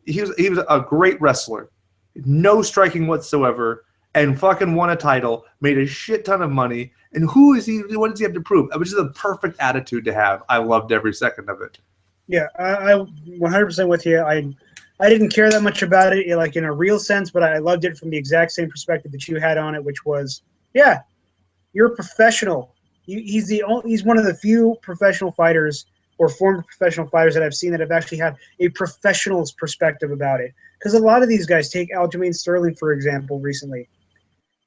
he was a great wrestler. No striking whatsoever. And fucking won a title, made a shit ton of money. And who is he? What does he have to prove? Which is a perfect attitude to have. I loved every second of it. Yeah, I 100% with you. I didn't care that much about it, like in a real sense, but I loved it from the exact same perspective that you had on it, which was, you're a professional. He's one of the few professional fighters or former professional fighters that I've seen that have actually had a professional's perspective about it. Because a lot of these guys, take Aljamain Sterling for example, recently.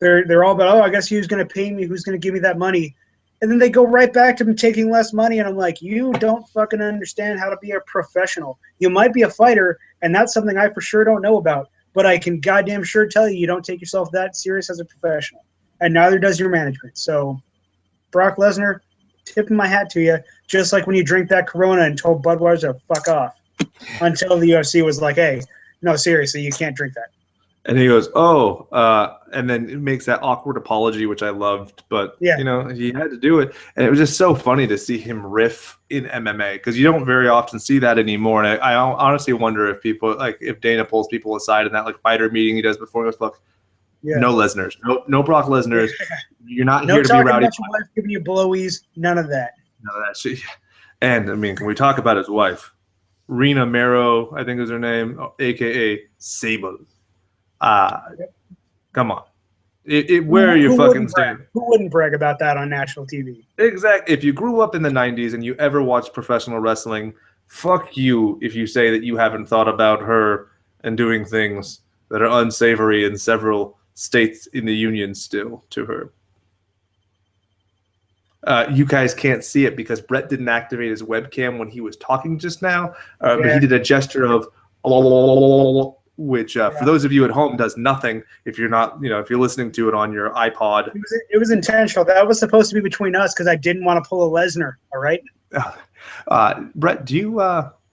They're all about, I guess who's going to pay me, who's going to give me that money. And then they go right back to them taking less money, and I'm like, you don't fucking understand how to be a professional. You might be a fighter, and that's something I for sure don't know about, but I can goddamn sure tell you don't take yourself that serious as a professional, and neither does your management. So, Brock Lesnar, tipping my hat to you, just like when you drink that Corona and told Budweiser, fuck off, until the UFC was like, hey, no, seriously, you can't drink that. And he goes, and then it makes that awkward apology, which I loved. But, he had to do it. And it was just so funny to see him riff in MMA because you don't very often see that anymore. And I honestly wonder if people, like, if Dana pulls people aside in that, like, fighter meeting he does before he goes, look, no Lesnar's, no Brock Lesnar's. You're not here to be rowdy. No wife giving you blowies, none of that. None of that shit. And, can we talk about his wife? Rena Mero, I think is her name, a.k.a. Sable. Come on. Where are you fucking standing? Who wouldn't brag about that on national TV? Exactly. If you grew up in the 90s and you ever watched professional wrestling, fuck you if you say that you haven't thought about her and doing things that are unsavory in several states in the union still to her. You guys can't see it because Brett didn't activate his webcam when he was talking just now, but he did a gesture of which for those of you at home does nothing if you're not, if you're listening to it on your iPod. It was intentional. That was supposed to be between us because I didn't want to pull a Lesnar, all right? Brett, do you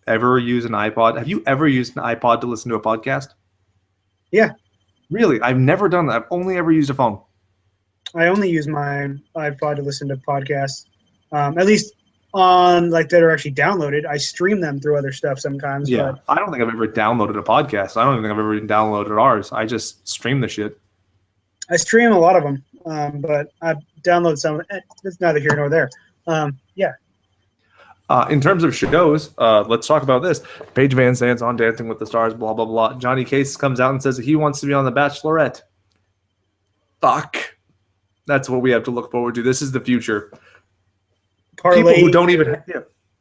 ever use an iPod? Have you ever used an iPod to listen to a podcast? Yeah. Really? I've never done that. I've only ever used a phone. I only use my iPod to listen to podcasts, at least on that are actually downloaded. I stream them through other stuff sometimes. Yeah, but I don't think I've ever downloaded a podcast. I don't even think I've ever even downloaded ours. I just stream the shit. I stream a lot of them, but I download some. It's neither here nor there. In terms of shows, let's talk about this. Paige Van Zandt's on Dancing with the Stars, blah, blah, blah. Johnny Case comes out and says that he wants to be on The Bachelorette. Fuck. That's what we have to look forward to. This is the future. People who don't even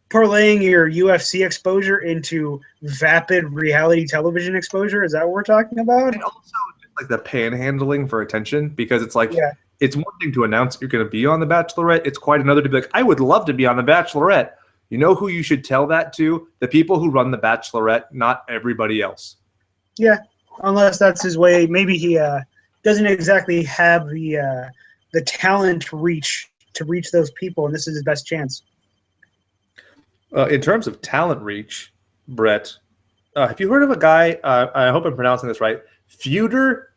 parlaying your UFC exposure into vapid reality television exposure. Is that what we're talking about? And also like the panhandling for attention, because it's like it's one thing to announce you're going to be on The Bachelorette. It's quite another to be like, I would love to be on The Bachelorette. You know who you should tell that to? The people who run The Bachelorette, not everybody else. Yeah, unless that's his way. Maybe he doesn't exactly have the talent to reach those people, and this is his best chance. In terms of talent reach, Brett, have you heard of a guy, I hope I'm pronouncing this right, Fyodor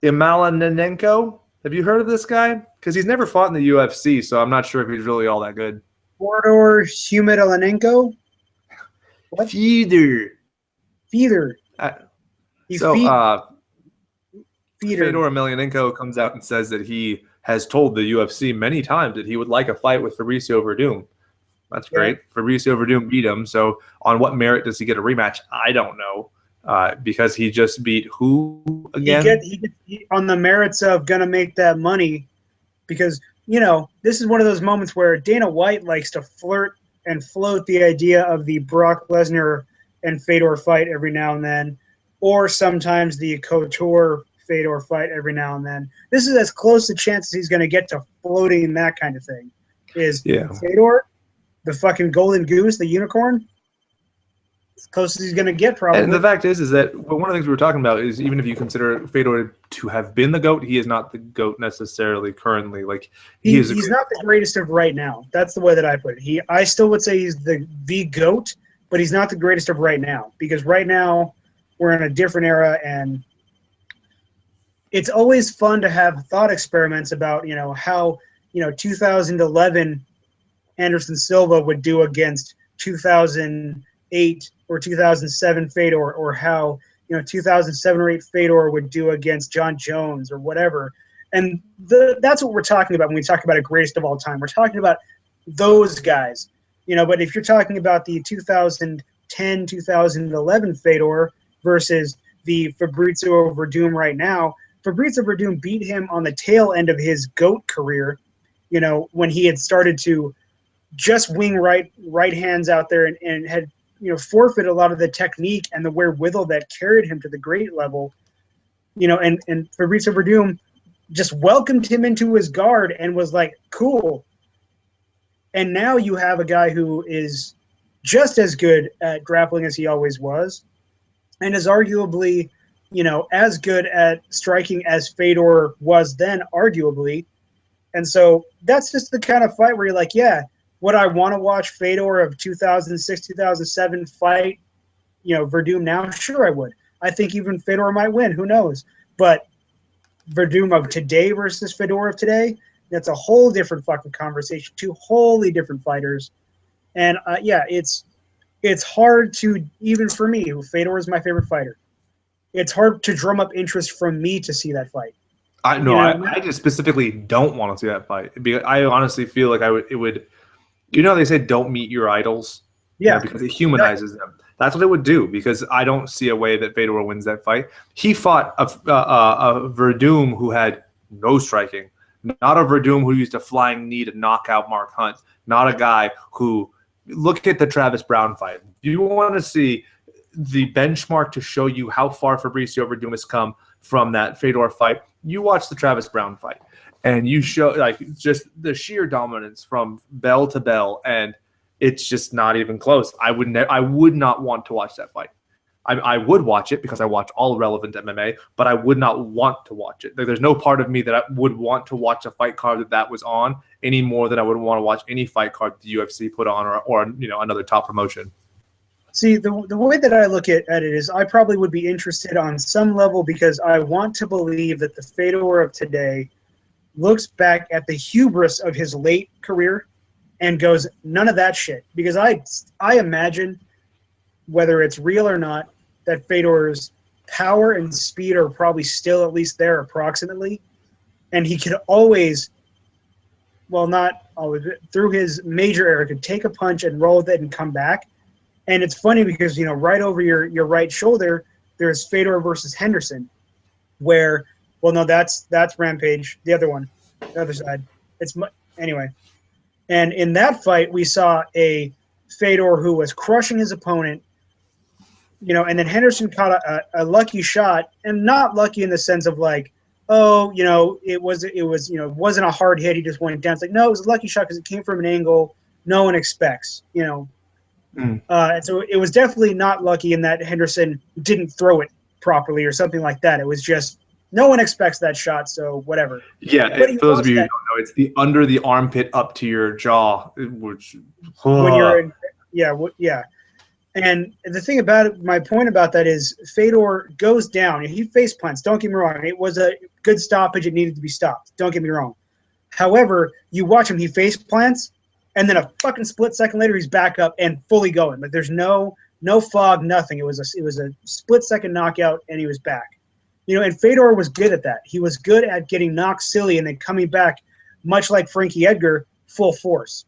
Emelianenko? Have you heard of this guy? Because he's never fought in the UFC, so I'm not sure if he's really all that good. Fyodor Emelianenko? What? Fyodor. Fyodor. Fyodor Emelianenko comes out and says that he has told the UFC many times that he would like a fight with Fabricio Verdum. That's great. Fabricio Verdum beat him. So on what merit does he get a rematch? I don't know. Because he just beat who again? He on the merits of going to make that money. Because, this is one of those moments where Dana White likes to flirt and float the idea of the Brock Lesnar and Fedor fight every now and then. Or sometimes the Couture-Fedor fight every now and then. This is as close a chance as he's going to get to floating that kind of thing. Fedor, the fucking golden goose, the unicorn, as close as he's going to get, probably. And the fact is that one of the things we were talking about is even if you consider Fedor to have been the GOAT, he is not the GOAT necessarily currently. Like he's not the greatest of right now. That's the way that I put it. I still would say he's the GOAT, but he's not the greatest of right now, because right now we're in a different era, and it's always fun to have thought experiments about how 2011 Anderson Silva would do against 2008 or 2007 Fedor, or how 2007 or 8 Fedor would do against Jon Jones or whatever. And that's what we're talking about when we talk about a greatest of all time. We're talking about those guys. But if you're talking about the 2010, 2011 Fedor versus the Fabricio Verdum right now, Fabricio Verdum beat him on the tail end of his GOAT career, when he had started to just wing right hands out there and had forfeit a lot of the technique and the wherewithal that carried him to the great level, and Fabricio Verdum just welcomed him into his guard and was like, cool. And now you have a guy who is just as good at grappling as he always was, and is arguably as good at striking as Fedor was then, arguably. And so that's just the kind of fight where you're like, yeah, would I want to watch Fedor of 2006, 2007 fight, Verdum now? Sure, I would. I think even Fedor might win. Who knows? But Verdum of today versus Fedor of today, that's a whole different fucking conversation. Two wholly different fighters. And, it's hard to, even for me, who Fedor is my favorite fighter, it's hard to drum up interest from me to see that fight. I just specifically don't want to see that fight. Because I honestly feel like it would. They say don't meet your idols. Yeah, because it humanizes them. That's what it would do, because I don't see a way that Fedor wins that fight. He fought a Verdum who had no striking, not a Verdum who used a flying knee to knock out Mark Hunt, not a guy who – look at the Travis Brown fight. You want to see the benchmark to show you how far Fabricio Verdum has come from that Fedor fight. You watch the Travis Brown fight. And you show just the sheer dominance from bell to bell, and it's just not even close. I would not want to watch that fight. I would watch it because I watch all relevant MMA, but I would not want to watch it. There's no part of me that I would want to watch a fight card that was on any more than I would want to watch any fight card the UFC put on or another top promotion. See, the way that I look at it is I probably would be interested on some level because I want to believe that the Fedor of today looks back at the hubris of his late career and goes, none of that shit. Because I imagine, whether it's real or not, that Fedor's power and speed are probably still at least there approximately. And he could always, well, not always, through his major era, could take a punch and roll with it and come back. And it's funny because, right over your right shoulder, there's Fedor versus Henderson, where – well, no, that's Rampage. The other one, the other side. Anyway. And in that fight, we saw a Fedor who was crushing his opponent, and then Henderson caught a lucky shot, and not lucky in the sense of like, oh, it wasn't a hard hit. He just went down. It's like, no, it was a lucky shot because it came from an angle no one expects, And so it was definitely not lucky in that Henderson didn't throw it properly or something like that. It was just no one expects that shot, so whatever. Yeah, for those of you who don't know, it's the under the armpit up to your jaw, which when you're in, yeah. And the thing about it, my point about that is Fedor goes down. He face plants. Don't get me wrong. It was a good stoppage. It needed to be stopped. Don't get me wrong. However, you watch him. He face plants, and then a fucking split second later, he's back up and fully going. Like there's no fog, nothing. It was a split second knockout, and he was back. And Fedor was good at that. He was good at getting knocked silly and then coming back, much like Frankie Edgar, full force.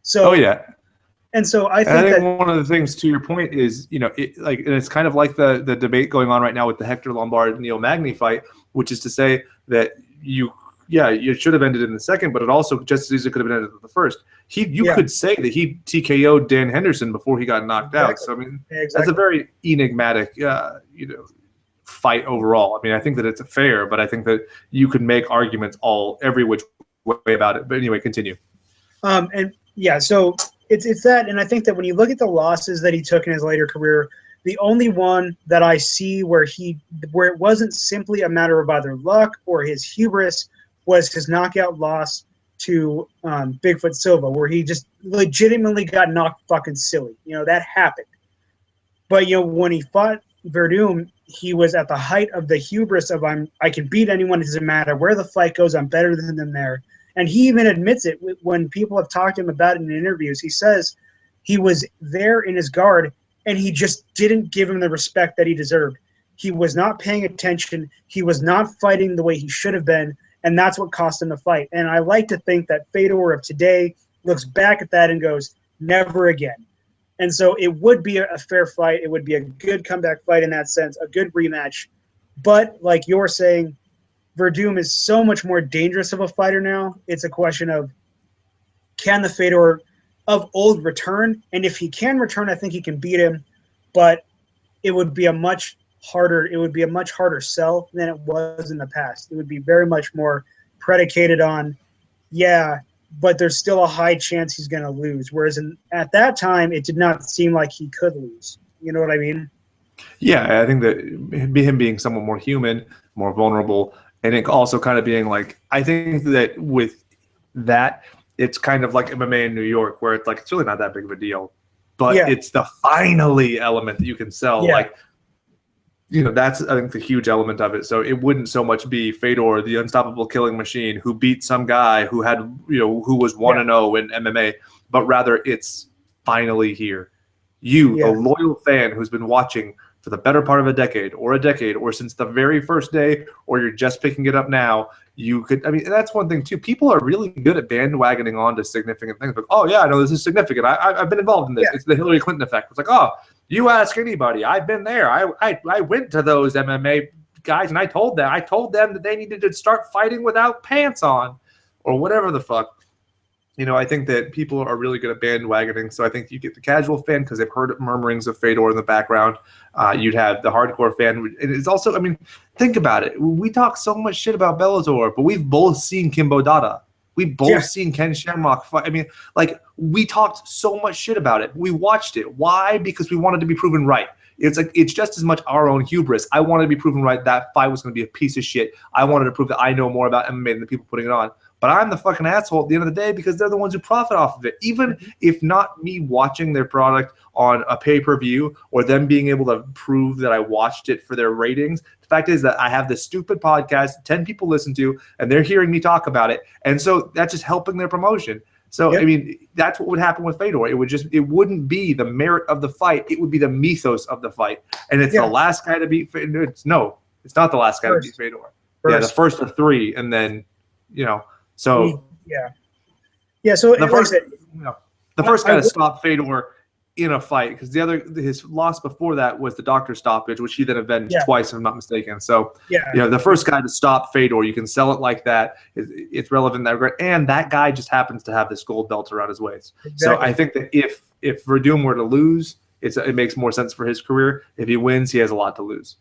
So. Oh yeah. And so I think that one of the things to your point is, and it's kind of like the debate going on right now with the Hector Lombard Neil Magny fight, which is to say that you should have ended in the second, but it also just as easily could have been ended in the first. You could say that he TKO'd Dan Henderson before he got knocked out. So I mean, that's a very enigmatic, fight overall. I mean, I think that it's fair, but I think that you could make arguments every which way about it. But anyway, continue. So it's that, and I think that when you look at the losses that he took in his later career, the only one that I see where it wasn't simply a matter of either luck or his hubris was his knockout loss to Bigfoot Silva, where he just legitimately got knocked fucking silly. That happened. But when he fought Verdum, he was at the height of the hubris of I can beat anyone. It doesn't matter where the fight goes. I'm better than them there. And he even admits it when people have talked to him about it in interviews. He says he was there in his guard, and he just didn't give him the respect that he deserved. He was not paying attention. He was not fighting the way he should have been, and that's what cost him the fight. And I like to think that Fedor of today looks back at that and goes, never again. And so it would be a fair fight. It would be a good comeback fight in that sense, a good rematch. But like you're saying, Verdum is so much more dangerous of a fighter now. It's a question of, can the Fedor of old return? And if he can return, I think he can beat him. But it would be a much harder sell than it was in the past. It would be very much more predicated on, but there's still a high chance he's going to lose. Whereas at that time, it did not seem like he could lose. You know what I mean? Yeah, I think that him being somewhat more human, more vulnerable, and it also kind of being like, I think that with that, it's kind of like MMA in New York, where it's like, it's really not that big of a deal. But it's the finally element that you can sell. Yeah. That's, I think, the huge element of it. So it wouldn't so much be Fedor, the unstoppable killing machine, who beat some guy who had, who was 1-0 in MMA, but rather it's finally here. You, a loyal fan who's been watching for the better part of a decade, or since the very first day, or you're just picking it up now, and that's one thing too. People are really good at bandwagoning on to significant things. Like, oh yeah, I know this is significant. I've been involved in this. Yeah. It's the Hillary Clinton effect. It's like, oh, you ask anybody. I've been there. I went to those MMA guys, and I told them that they needed to start fighting without pants on, or whatever the fuck. I think that people are really good at bandwagoning. So I think you get the casual fan because they've heard murmurings of Fedor in the background. You'd have the hardcore fan. It's also, think about it. We talk so much shit about Bellator, but we've both seen Kimbo Dada. We've both seen Ken Shamrock fight. We talked so much shit about it. We watched it. Why? Because we wanted to be proven right. It's just as much our own hubris. I wanted to be proven right that fight was going to be a piece of shit. I wanted to prove that I know more about MMA than the people putting it on. But I'm the fucking asshole at the end of the day because they're the ones who profit off of it. Even if not me watching their product on a pay-per-view or them being able to prove that I watched it for their ratings, the fact is that I have this stupid podcast 10 people listen to, and they're hearing me talk about it. And so that's just helping their promotion. So, that's what would happen with Fedor. It wouldn't be the merit of the fight. It would be the mythos of the fight. And it's the last guy to beat Fedor. It's not the last guy to beat Fedor. Yeah, the first of three, and then, So So the first guy to stop Fedor in a fight, because his loss before that was the doctor stoppage, which he then avenged twice, if I'm not mistaken. So, the first guy to stop Fedor, you can sell it like that. It's relevant in that regard. And that guy just happens to have this gold belt around his waist. Exactly. So I think that if Verdum were to lose, it makes more sense for his career. If he wins, he has a lot to lose.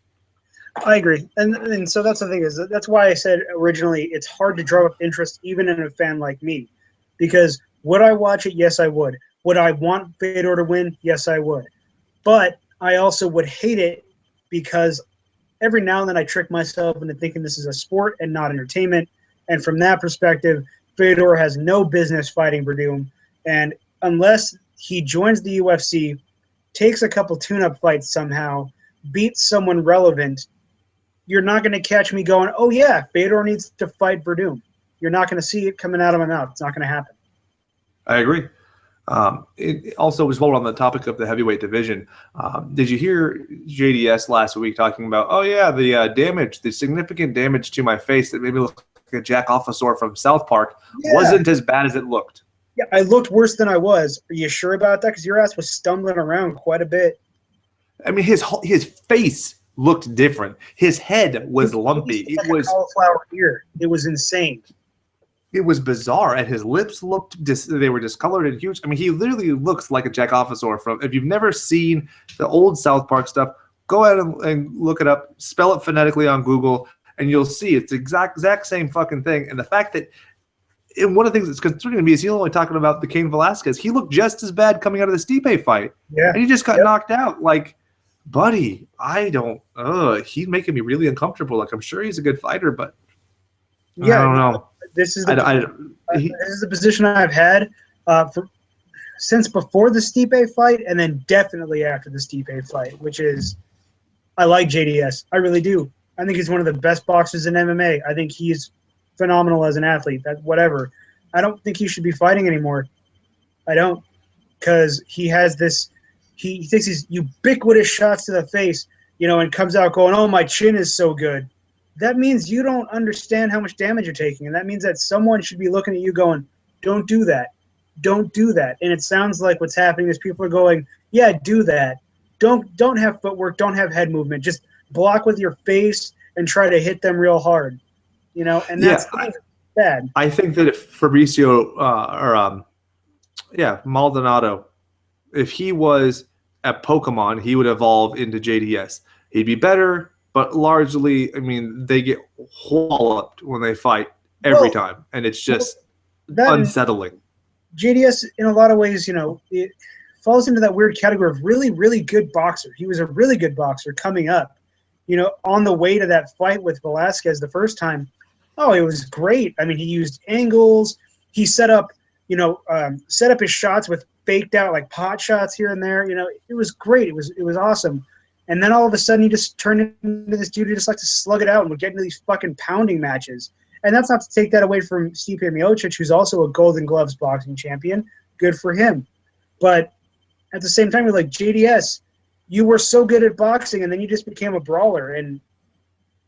I agree. And so that's the thing, is that's why I said originally it's hard to draw up interest even in a fan like me. Because would I watch it? Yes, I would. Would I want Fedor to win? Yes, I would. But I also would hate it because every now and then I trick myself into thinking this is a sport and not entertainment. And from that perspective, Fedor has no business fighting Verdum. And unless he joins the UFC, takes a couple tune-up fights somehow, beats someone relevant, you're not going to catch me going, oh, yeah, Fedor needs to fight Verdum. You're not going to see it coming out of my mouth. It's not going to happen. I agree. It also was well on the topic of the heavyweight division. Did you hear JDS last week talking about, the significant damage to my face that made me look like a Jack Officer from South Park wasn't as bad as it looked? Yeah, I looked worse than I was. Are you sure about that? Because your ass was stumbling around quite a bit. I mean, his face looked different. His head was lumpy. It was like a cauliflower ear. It was insane. It was bizarre, and his lips they were discolored and huge. I mean, he literally looks like a Jack Officer from. If you've never seen the old South Park stuff, go ahead and look it up. Spell it phonetically on Google, and you'll see it's the exact same fucking thing. And the fact that, and one of the things that's concerning to me is he's only talking about the Cain Velasquez. He looked just as bad coming out of the Stipe fight, and he just got knocked out. Like, buddy, he's making me really uncomfortable. Like, I'm sure he's a good fighter, but I don't know. This is the position I've had since before the Stipe fight, and then definitely after the Stipe fight, which is I like JDS. I really do. I think he's one of the best boxers in MMA. I think he's phenomenal as an athlete. Whatever. I don't think he should be fighting anymore. I don't, because he has this. He takes these ubiquitous shots to the face, and comes out going, "Oh, my chin is so good." That means you don't understand how much damage you're taking. And that means that someone should be looking at you going, don't do that. Don't do that. And it sounds like what's happening is people are going, yeah, do that. Don't have footwork. Don't have head movement. Just block with your face and try to hit them real hard. And that's bad. I think that if Fabricio Maldonado, if he was a Pokemon, he would evolve into JDS. He'd be better. But largely, I mean, they get walloped when they fight every time, and it's just unsettling. JDS, in a lot of ways, it falls into that weird category of really, really good boxer. He was a really good boxer coming up. On the way to that fight with Velasquez the first time, it was great. I mean, he used angles. He set up his shots with faked out like pot shots here and there. It was great. It was awesome. And then all of a sudden, he just turned into this dude who just likes to slug it out and would get into these fucking pounding matches. And that's not to take that away from Stipe Miocic, who's also a Golden Gloves boxing champion. Good for him. But at the same time, we're like, JDS, you were so good at boxing, and then you just became a brawler. And,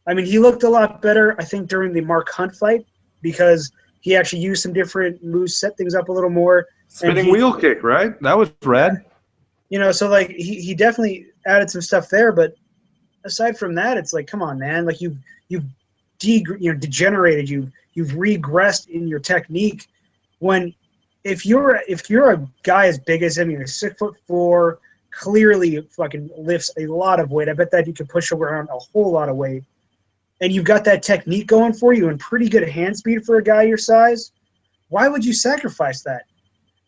I mean, he looked a lot better, I think, during the Mark Hunt fight because he actually used some different moves, set things up a little more. Spinning wheel kick, right? That was rad. So, like, he definitely added some stuff there, but aside from that, it's like, come on, man! Like you've degenerated, you've regressed in your technique. When if you're a guy as big as him, you're 6'4", clearly fucking lifts a lot of weight. I bet that you could push around a whole lot of weight, and you've got that technique going for you and pretty good hand speed for a guy your size. Why would you sacrifice that?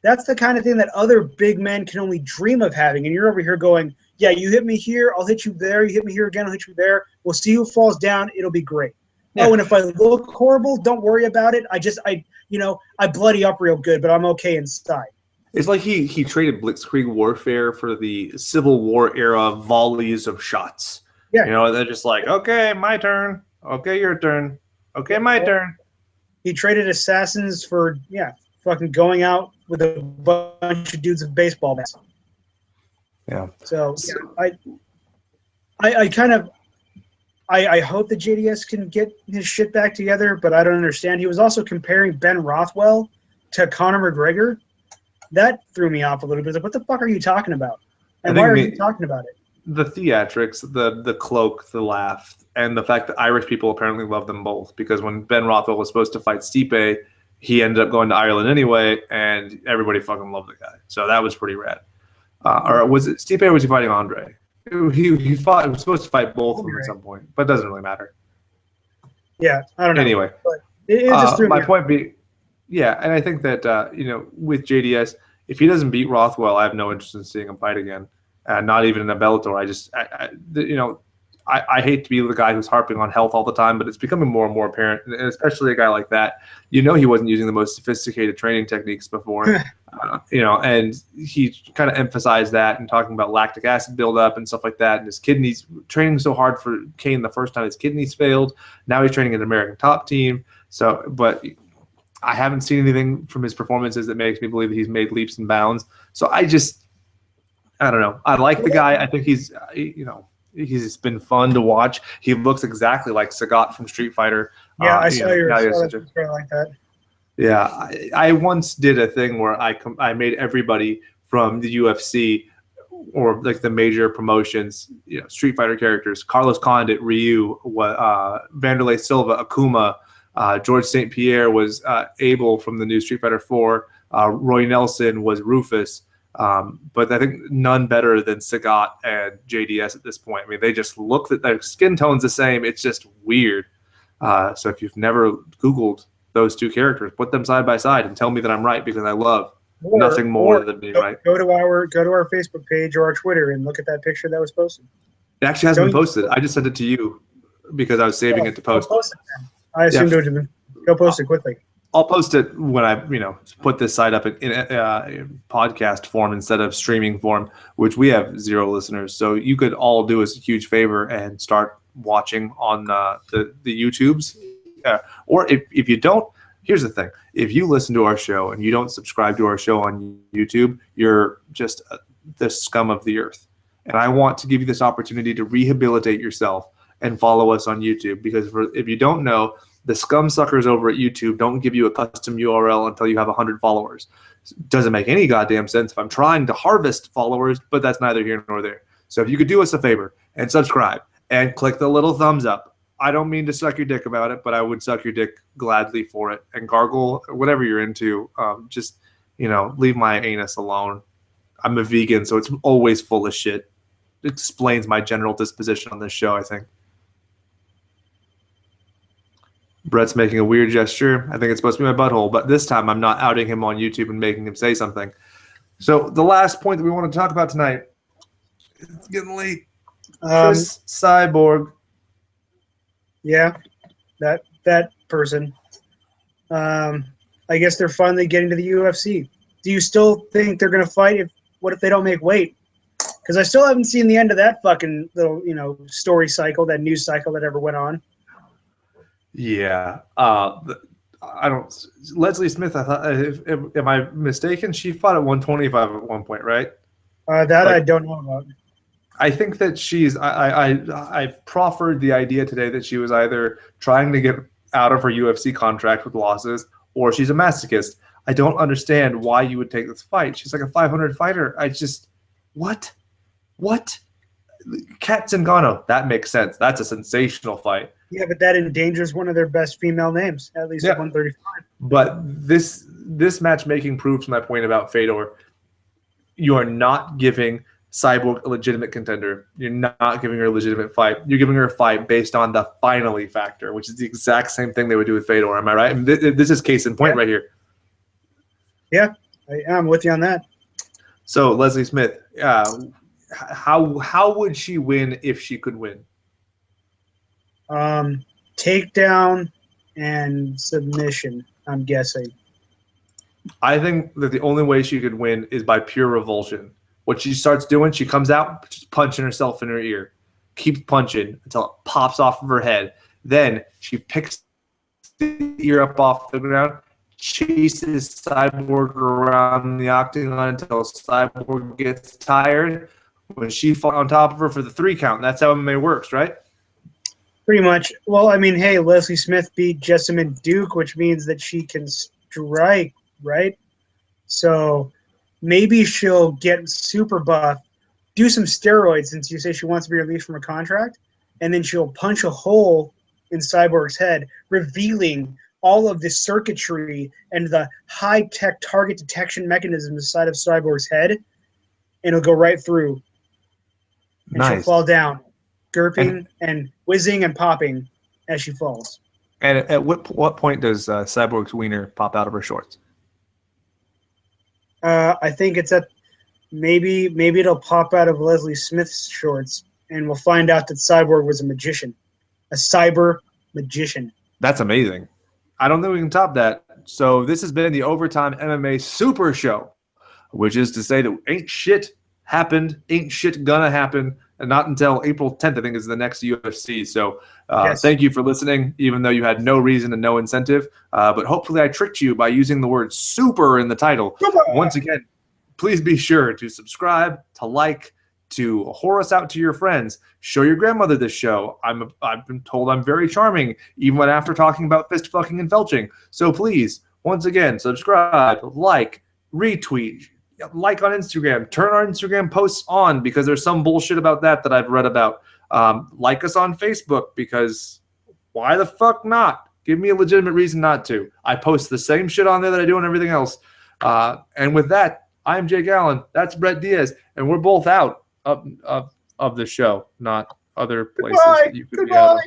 That's the kind of thing that other big men can only dream of having, and you're over here going, yeah, you hit me here, I'll hit you there. You hit me here again, I'll hit you there. We'll see who falls down. It'll be great. Yeah. Oh, and if I look horrible, don't worry about it. I bloody up real good, but I'm okay inside. It's like he traded blitzkrieg warfare for the Civil War era volleys of shots. Yeah. They're just like, okay, my turn. Okay, your turn. Okay, my turn. He traded assassins for, fucking going out with a bunch of dudes with baseball bats. Yeah. So I hope that JDS can get his shit back together, but I don't understand. He was also comparing Ben Rothwell to Conor McGregor. that threw me off a little bit. Like, what the fuck are you talking about? And I why think are you talking about it? the theatrics, the cloak, the laugh, and the fact that Irish people apparently love them both. Because when Ben Rothwell was supposed to fight Stipe, he ended up going to Ireland anyway, and everybody fucking loved the guy. So that was pretty rad. Or was it Stipe or was he fighting Andre? He was supposed to fight both of them at some point, but it doesn't really matter. Yeah, I don't know. Anyway, but it just threw my me point being, yeah, and I think that with JDS, if he doesn't beat Rothwell, I have no interest in seeing him fight again. Not even in a Bellator. I hate to be the guy who's harping on health all the time, but it's becoming more and more apparent, and especially a guy like that. He wasn't using the most sophisticated training techniques before, and he kind of emphasized that and talking about lactic acid buildup and stuff like that. And his kidneys, training so hard for Kane the first time, his kidneys failed. Now he's training an American top team. So, but I haven't seen anything from his performances that makes me believe that he's made leaps and bounds. So I don't know. I like the guy. I think he's been fun to watch. He looks exactly like Sagat from Street Fighter. Yeah, I saw your picture like that. Yeah, I once did a thing where I made everybody from the UFC or like the major promotions, Street Fighter characters. Carlos Condit, Ryu, Vanderlei Silva, Akuma, George St. Pierre was Abel from the new Street Fighter 4. Roy Nelson was Rufus. But I think none better than Sagat and JDS at this point. I mean, they just look that their skin tone's the same. It's just weird. So if you've never Googled those two characters, put them side by side and tell me that I'm right, because I love nothing more than being right. Go to our Facebook page or our Twitter and look at that picture that was posted. It actually hasn't been posted. I just sent it to you because I was saving it to post. I assumed it would have been. Go post it quickly. I'll post it when I, put this site up in podcast form instead of streaming form, which we have 0 listeners. So you could all do us a huge favor and start watching on the YouTubes. Or if you don't, here's the thing. If you listen to our show and you don't subscribe to our show on YouTube, you're just the scum of the earth. And I want to give you this opportunity to rehabilitate yourself and follow us on YouTube. Because if you don't know, the scum suckers over at YouTube don't give you a custom URL until you have 100 followers. It doesn't make any goddamn sense if I'm trying to harvest followers, but that's neither here nor there. So if you could do us a favor and subscribe and click the little thumbs up. I don't mean to suck your dick about it, but I would suck your dick gladly for it. And gargle, whatever you're into, just, leave my anus alone. I'm a vegan, so it's always full of shit. It explains my general disposition on this show, I think. Brett's making a weird gesture. I think it's supposed to be my butthole, but this time I'm not outing him on YouTube and making him say something. So the last point that we want to talk about tonight, it's getting late. Chris Cyborg. Yeah, that person. I guess they're finally getting to the UFC. Do you still think they're going to fight? What if they don't make weight? Because I still haven't seen the end of that fucking little, story cycle, that news cycle that ever went on. Yeah. I don't. Leslie Smith, I thought, am I mistaken? She fought at 125 at one point, right? I don't know about. I think that I proffered the idea today that she was either trying to get out of her UFC contract with losses or she's a masochist. I don't understand why you would take this fight. She's like a 500 fighter. What? Kat Zingano, that makes sense. That's a sensational fight. Yeah, but that endangers one of their best female names, at least at 135. But this matchmaking proves my point about Fedor. You are not giving Cyborg a legitimate contender. You're not giving her a legitimate fight. You're giving her a fight based on the finally factor, which is the exact same thing they would do with Fedor. Am I right? And this is case in point right here. Yeah, I'm with you on that. So Leslie Smith, how would she win if she could win? Takedown and submission, I'm guessing. I think that the only way she could win is by pure revulsion. What she starts doing, she comes out, just punching herself in her ear. Keeps punching until it pops off of her head. Then she picks the ear up off the ground, chases Cyborg around the octagon until Cyborg gets tired. When she falls on top of her for the 3 count, that's how MMA works, right? Pretty much. Well, I mean, hey, Leslie Smith beat Jessamine Duke, which means that she can strike, right? So maybe she'll get super buff, do some steroids since you say she wants to be released from a contract, and then she'll punch a hole in Cyborg's head, revealing all of the circuitry and the high-tech target detection mechanism inside of Cyborg's head, and it'll go right through. And she'll fall down, gurping and whizzing and popping as she falls. And at what point does Cyborg's wiener pop out of her shorts? I think it's at maybe it'll pop out of Leslie Smith's shorts, and we'll find out that Cyborg was a magician, a cyber magician. That's amazing. I don't think we can top that. So this has been the Overtime MMA Super Show, which is to say that ain't shit happened, ain't shit gonna happen, and not until April 10th, I think, is the next UFC. So Yes. Thank you for listening, even though you had no reason and no incentive. But hopefully I tricked you by using the word super in the title. Once again, please be sure to subscribe, to like, to whore us out to your friends. Show your grandmother this show. I've been told I'm very charming, even when after talking about fist fucking and felching. So please, once again, subscribe, like, retweet, like on Instagram, turn our Instagram posts on because there's some bullshit about that I've read about. Like us on Facebook because why the fuck not? Give me a legitimate reason not to. I post the same shit on there that I do on everything else. And with that, I'm Jake Allen. That's Brett Diaz. And we're both out of the show, not other places that you could be out of.